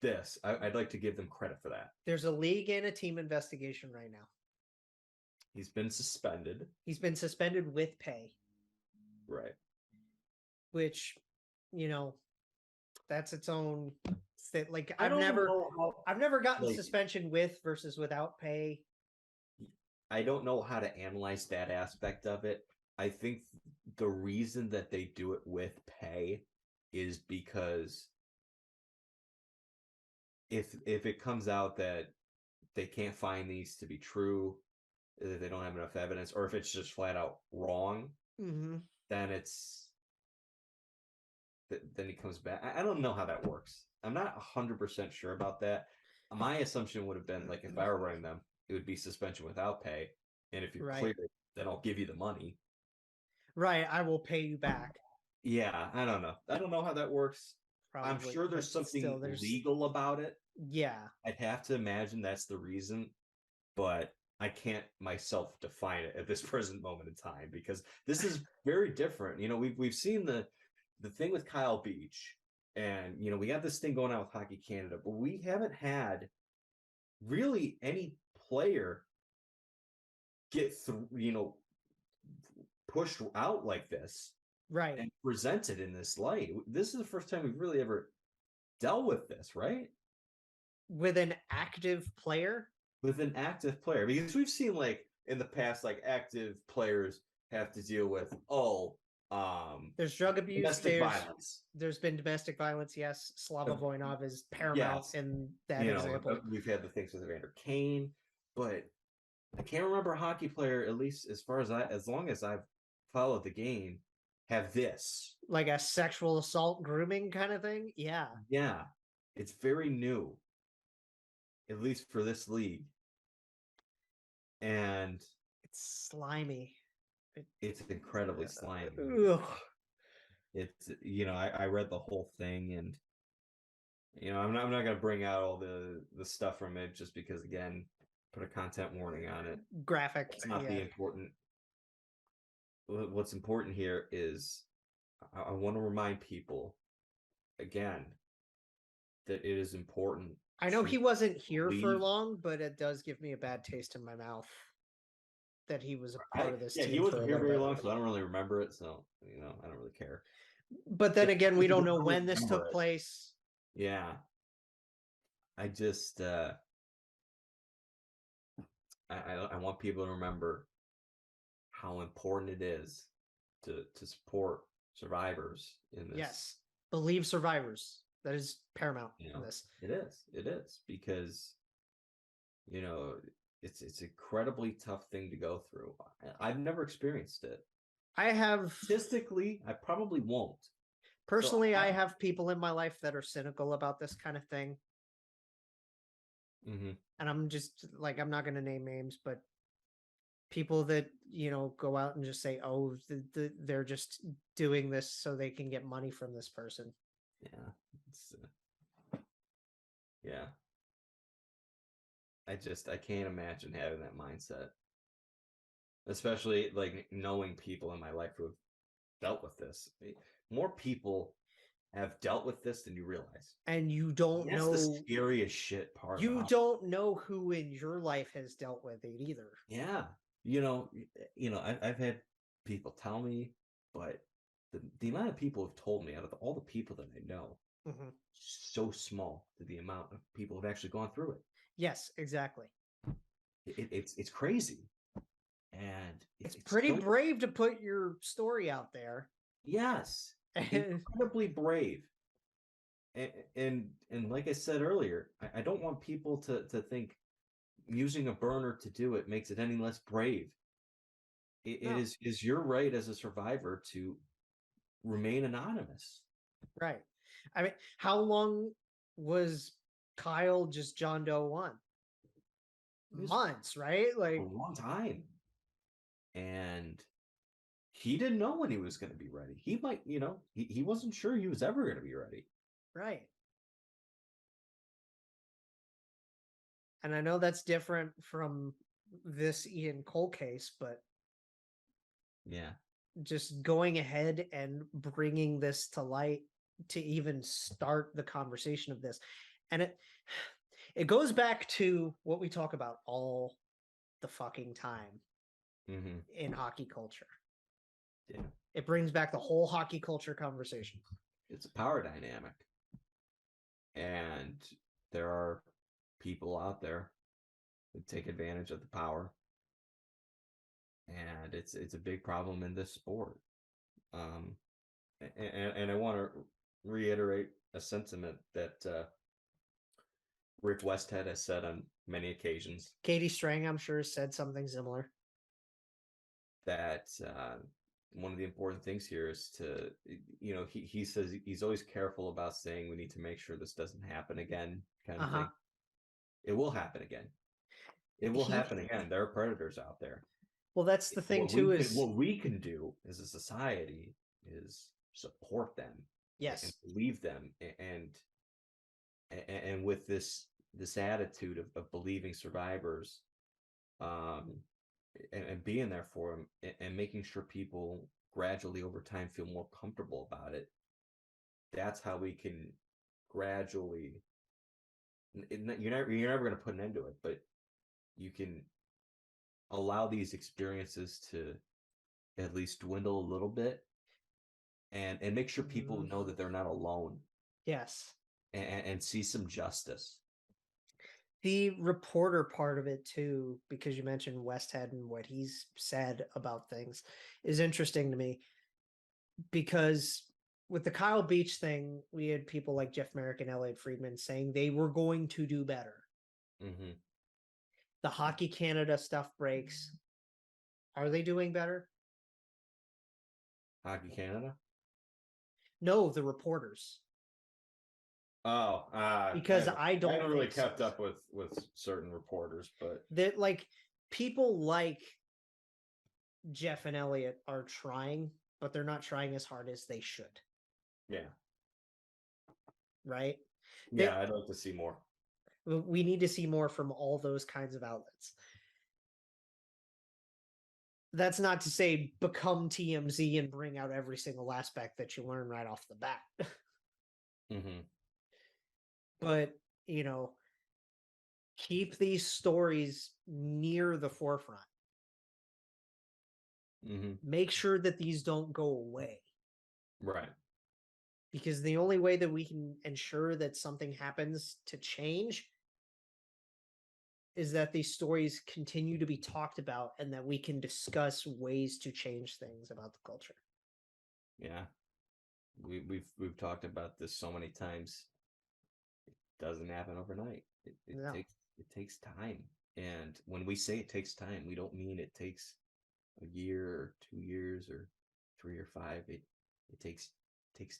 this, I'd like to give them credit for that. There's a league and a team investigation right now. He's been suspended. He's been suspended with pay. Right. Which, that's its own thing. Like I've never gotten suspension with versus without pay. I don't know how to analyze that aspect of it. I think the reason that they do it with pay is because if it comes out that they can't find these to be true, that they don't have enough evidence, or if it's just flat out wrong, then then he comes back. I don't know how that works. I'm not 100% sure about that. My assumption would have been like if I were running them, it would be suspension without pay, and if you're clear, then I'll give you the money. Right, I will pay you back. Yeah, I don't know. I don't know how that works. Probably, I'm sure there's something legal about it. Yeah. I'd have to imagine that's the reason, but I can't myself define it at this present moment in time because this is very different. We've seen the thing with Kyle Beach, and we got this thing going on with Hockey Canada, but we haven't had really any player get through, pushed out like this, right, and presented in this light. This is the first time we've really ever dealt with this, right? With an active player? With an active player. Because we've seen, like, in the past, like, active players have to deal with, there's drug abuse, domestic violence. There's been domestic violence, yes. Slava Voinov is paramount in that example. We've had the things with Evander Kane, but I can't remember a hockey player, at least as long as I've followed the game, have this. Like a sexual assault grooming kind of thing? Yeah. Yeah. It's very new. At least for this league. And it's slimy. It's incredibly slimy. Ugh. It's I read the whole thing, and I'm not gonna bring out all the stuff from it just because, again, put a content warning on it. Graphic. It's not the important. What's important here is I want to remind people again that it is important. I know he wasn't here for believe- long, but it does give me a bad taste in my mouth that he was a part of this team. He wasn't for a here little very bit. long, so I don't really remember it. So I don't really care. But then again, we don't know don't when this remember took it. place. Yeah, I just I want people to remember how important it is to support survivors in this. Yes, believe survivors. That is paramount in this. It is because it's incredibly tough thing to go through. I've never experienced it. I have Statistically, I probably won't. personally, I have people in my life that are cynical about this kind of thing. Mm-hmm. And I'm just like, I'm not going to name names, but people that, go out and just say, oh, they're just doing this so they can get money from this person. Yeah. I can't imagine having that mindset, especially like knowing people in my life who have dealt with this. More people have dealt with this than you realize, and you don't know. That's the scariest shit part. You don't know who in your life has dealt with it either. Yeah, I've had people tell me, but the amount of people have told me out of all the people that I know, so small to the amount of people who've actually gone through it. Yes, exactly. It's crazy, and it's pretty brave to put your story out there. Yes, incredibly brave. And like I said earlier, I don't want people to think using a burner to do it makes it any less brave. It is your right as a survivor to remain anonymous. Right. I mean, how long was Kyle just John Doe 1? Months, right? Like a long time. And he didn't know when he was going to be ready. He might, he wasn't sure he was ever going to be ready. Right. And I know that's different from this Ian Cole case, but yeah, just going ahead and bringing this to light to even start the conversation of this. And it goes back to what we talk about all the fucking time in hockey culture. Yeah. It brings back the whole hockey culture conversation. It's a power dynamic. And there are people out there that take advantage of the power. And it's a big problem in this sport. And I want to reiterate a sentiment that Rick Westhead has said on many occasions. Katie Strang, I'm sure, said something similar. That one of the important things here is to, he says he's always careful about saying we need to make sure this doesn't happen again, kind of thing. It will happen again. It will happen again. There are predators out there. Well, that's the thing too. What we can do as a society is support them. Yes. And believe them, and with this attitude of believing survivors, and being there for them, and making sure people gradually over time feel more comfortable about it. That's how we can gradually. You're never going to put an end to it, but you can allow these experiences to at least dwindle a little bit, and make sure people know that they're not alone. Yes. And see some justice. The reporter part of it too, because you mentioned Westhead and what he's said about things, is interesting to me. Because with the Kyle Beach thing, we had people like Jeff Merrick and Elliot Friedman saying they were going to do better. The Hockey Canada stuff breaks. Are they doing better? Hockey Canada? No, the reporters. Oh, because I don't. I haven't really kept up with certain reporters, but that, like, people like Jeff and Elliot are trying, but they're not trying as hard as they should. Yeah. Right? Yeah, I'd like to see more. We need to see more from all those kinds of outlets. That's not to say become TMZ and bring out every single aspect that you learn right off the bat. Mm-hmm. But, keep these stories near the forefront. Mm-hmm. Make sure that these don't go away. Right. Because the only way that we can ensure that something happens to change is that these stories continue to be talked about and that we can discuss ways to change things about the culture. Yeah. We've talked about this so many times. It doesn't happen overnight. It takes time. And when we say it takes time, we don't mean it takes a year or 2 years or 3 or 5. It takes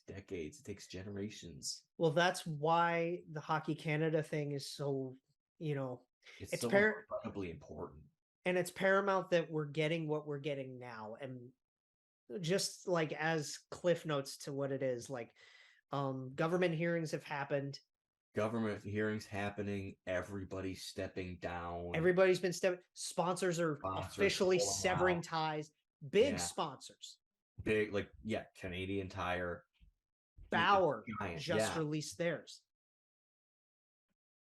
decades. It takes generations. Well, that's why the Hockey Canada thing is so, it's so incredibly important. And it's paramount that we're getting what we're getting now. And just like as cliff notes to what it is, like government hearings have happened. Government hearings happening. Everybody's stepping down. Everybody's been stepping. Sponsors are officially severing ties. Big sponsors. Big, Canadian Tire. Bauer just released theirs.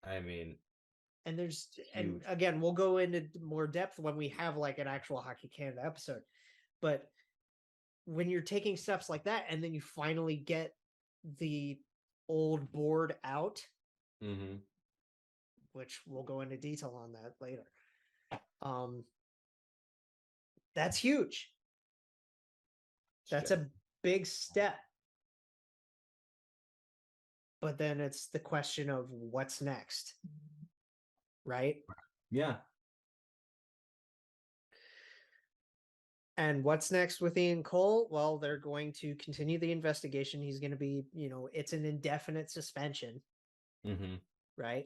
I mean, and and again, we'll go into more depth when we have like an actual Hockey Canada episode. But when you're taking steps like that, and then you finally get the old board out, which we'll go into detail on that later. That's huge. That's a big step. But then it's the question of what's next, right? Yeah. And what's next with Ian Cole? Well, they're going to continue the investigation. He's going to be, it's an indefinite suspension, right?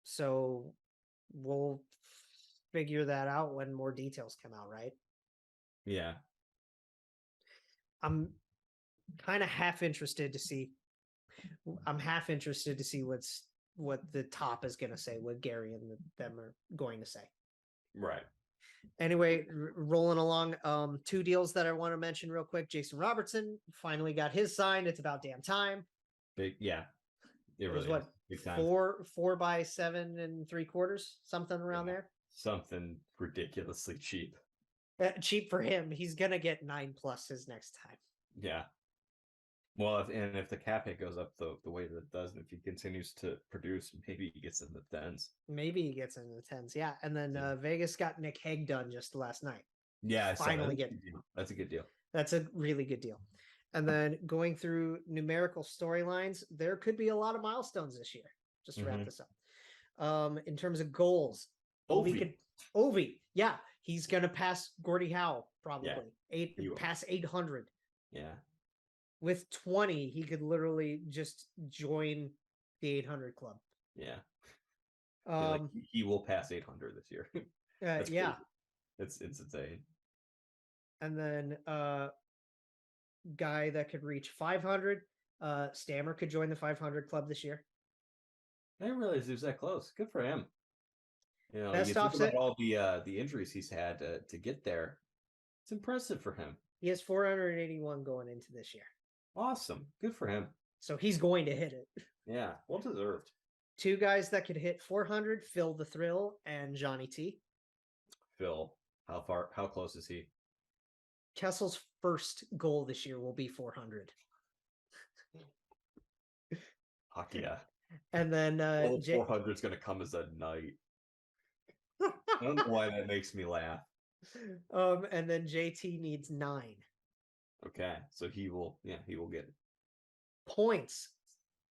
So we'll figure that out when more details come out, right? Yeah. I'm kind of half interested to see what the top is going to say, what Gary and them are going to say. Right. Anyway, rolling along. 2 deals that I want to mention real quick. Jason Robertson finally got his signed. It's about damn time. Big, yeah. It was what, big time. 4 by 7 3/4, something around there. Something ridiculously cheap. Cheap for him. He's gonna get 9+ his next time. Yeah. Well, if the cap hit goes up the way that it does, and if he continues to produce, maybe he gets in the 10s. Maybe he gets in the 10s, yeah. And then Vegas got Nic Hague done just last night. Yeah, finally get. That's a good deal. That's a really good deal. And then going through numerical storylines, there could be a lot of milestones this year. Just to wrap this up. In terms of goals, Ovi, yeah, he's gonna pass Gordie Howe probably. Pass 800. Yeah. With 20, he could literally just join the 800 club. Yeah. He will pass 800 this year. Yeah. It's insane. And then guy that could reach 500, Stammer could join the 500 club this year. I didn't realize he was that close. Good for him. Best you think about all the injuries he's had to get there. It's impressive for him. He has 481 going into this year. Awesome. Good for him. So he's going to hit it. Yeah, well deserved. 2 guys that could hit 400, Phil the Thrill and Johnny T. Phil, how close is he? Kessel's first goal this year will be 400. Fuck yeah. And then 400 is going to come as a night. I don't know why that makes me laugh. And then JT needs 9. Okay, so he will get it. Points.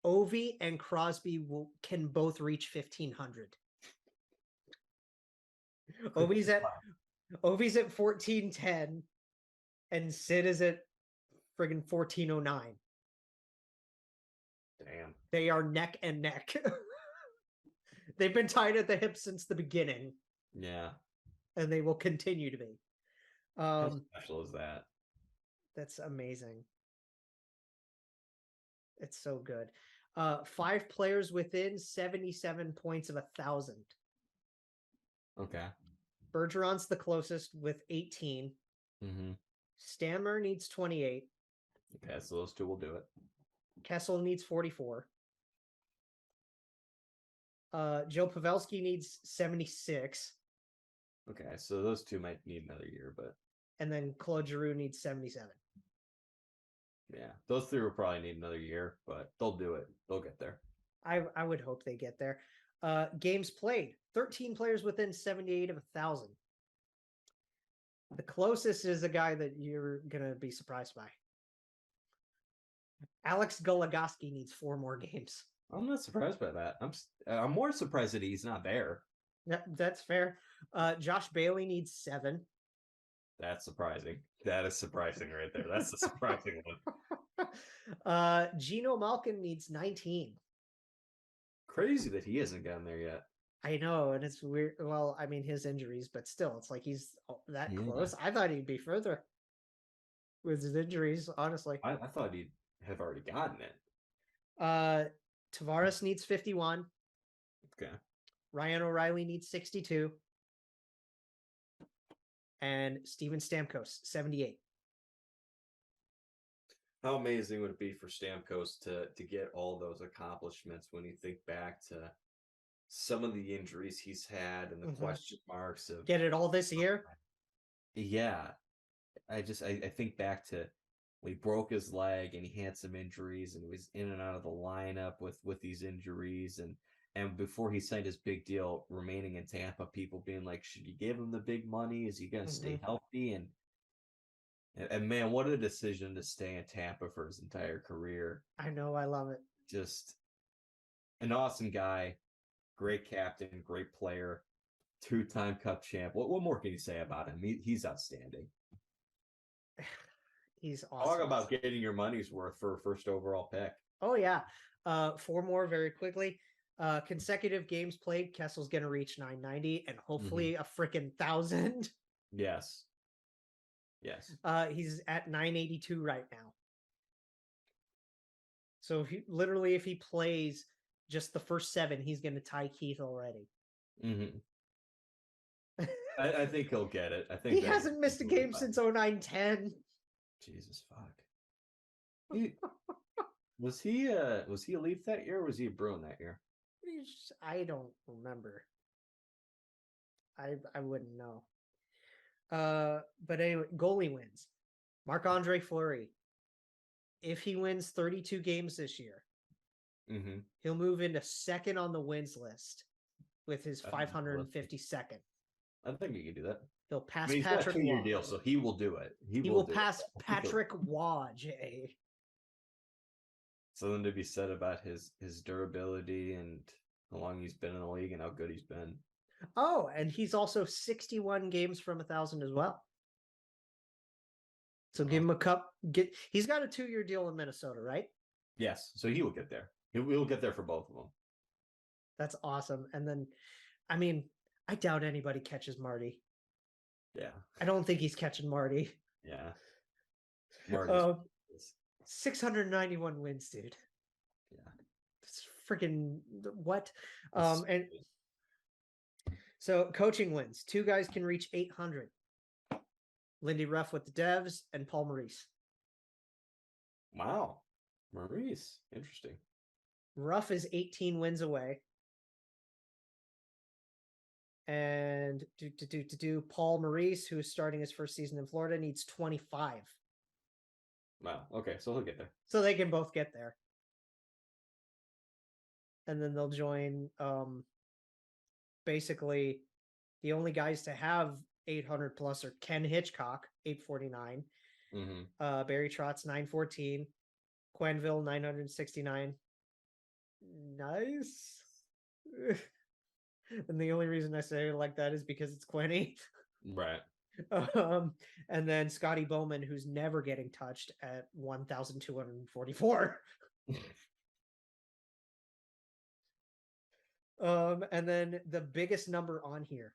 Ovi and Crosby can both reach 1,500. Ovi's at 1410, and Sid is at friggin' 1409. Damn. They are neck and neck. They've been tied at the hip since the beginning. Yeah. and they will continue to be. How special is that? That's amazing. It's so good. 5 players within 77 points of 1,000. Okay. Bergeron's the closest with 18. Mm-hmm. Stammer needs 28. Okay, so those two will do it. Kessel needs 44. Joe Pavelski needs 76. Okay, so those two might need another year, but And then Claude Giroux needs 77. yeah, those three will probably need another year, but they'll do it. They'll get there. I would hope they get there. Games played. 13 players within 78 of 1,000. The closest is a guy that you're going to be surprised by. Alex Goligoski needs 4 more games. I'm not surprised by that. I'm more surprised that he's not there. Yeah, that's fair. Josh Bailey needs 7. That's surprising. That is surprising right there. That's the surprising one. Gino Malkin needs 19. Crazy that he hasn't gotten there yet. I know, and it's weird. Well, I mean, his injuries, but still, it's like he's that close. I thought he'd be further with his injuries, honestly. I thought he'd have already gotten it. Tavares needs 51. Okay. Ryan O'Reilly needs 62. And Steven Stamkos, 78. How amazing would it be for Stamkos to get all those accomplishments when you think back to some of the injuries he's had and the question marks of get it all this year? Yeah. I think back to when he broke his leg and he had some injuries and he was in and out of the lineup with these injuries and before he signed his big deal remaining in Tampa, people being like, should you give him the big money? Is he going to stay healthy? And man, what a decision to stay in Tampa for his entire career. I know, I love it. Just an awesome guy, great captain, great player, 2-time Cup champ. What more can you say about him? He's outstanding. He's awesome. Talk about getting your money's worth for a first overall pick. Oh, yeah. 4 more very quickly. Consecutive games played. Kessel's going to reach 990 and hopefully a freaking 1,000. Yes. Yes. He's at 982 right now. So if he plays just the first 7, he's going to tie Keith already. I think he'll get it. I think he hasn't missed a game since 09-10. Jesus fuck. Was he a Leaf that year or was he a Bruin that year? I don't remember. I wouldn't know. But anyway, goalie wins. Marc-Andre Fleury. If he wins 32 games this year, he'll move into second on the wins list with his 552nd. I think he can do that. He'll pass he's Patrick got a 2-year Waugh. deal, so he will do it. He will pass Patrick Waugh, Jay. Something to be said about his durability and how long he's been in the league and how good he's been. Oh, and he's also 61 games from 1,000 as well. So give him a cup. He's got a 2-year deal in Minnesota, right? Yes, so he will get there. He will get there for both of them. That's awesome. And then, I mean, I doubt anybody catches Marty. Yeah. I don't think he's catching Marty. Yeah. Marty's 691 wins, dude. Yeah. It's freaking what? And so coaching wins. 2 guys can reach 800. Lindy Ruff with the Devs and Paul Maurice. Wow. Maurice. Interesting. Ruff is 18 wins away. And Paul Maurice, who is starting his first season in Florida, needs 25. Wow. Okay, so he'll get there. So they can both get there. And then they'll join basically the only guys to have 800 plus are Ken Hitchcock, 849. Barry Trotz, 914. Quenneville, 969. Nice. And the only reason I say it like that is because it's Quenny. Right. And then Scotty Bowman, who's never getting touched at 1,244. And then the biggest number on here,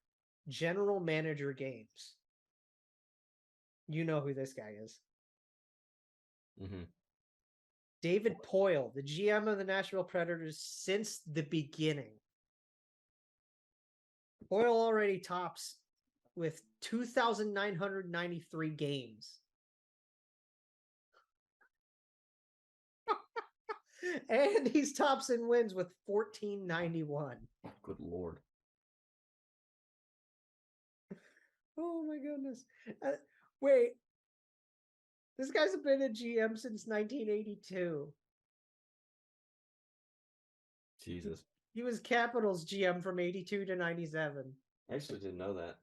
General Manager Games. You know who this guy is. Mm-hmm. David Poyle, the GM of the Nashville Predators since the beginning. Poyle already tops with 2,993 games. And he's tops in wins with 1,491. Good Lord. Oh my goodness. Wait. This guy's been a GM since 1982. Jesus. He was Capitals GM from 82 to 97. I actually didn't know that.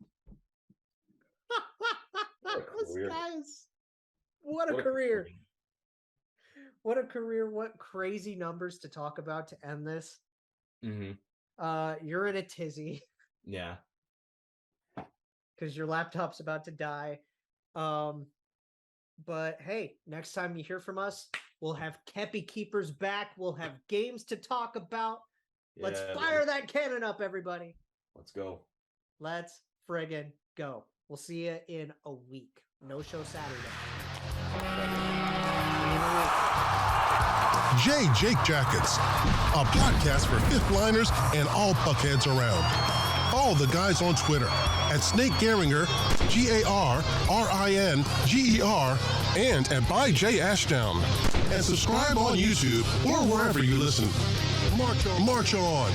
This guy's... What a career. What a career. What crazy numbers to talk about to end this. Mm-hmm. You're in a tizzy. Yeah. Because your laptop's about to die. But hey, next time you hear from us, we'll have Kepi Keepers back. We'll have games to talk about. Yeah, let's fire that cannon up, everybody. Let's go. Let's friggin' go. We'll see you in a week. No show Saturday. Jake Jackets, a podcast for fifth liners and all puckheads around. Follow the guys on Twitter at Snake Gehringer, GARRINGER, and at by J Ashdown. And subscribe on YouTube or wherever you listen. March on.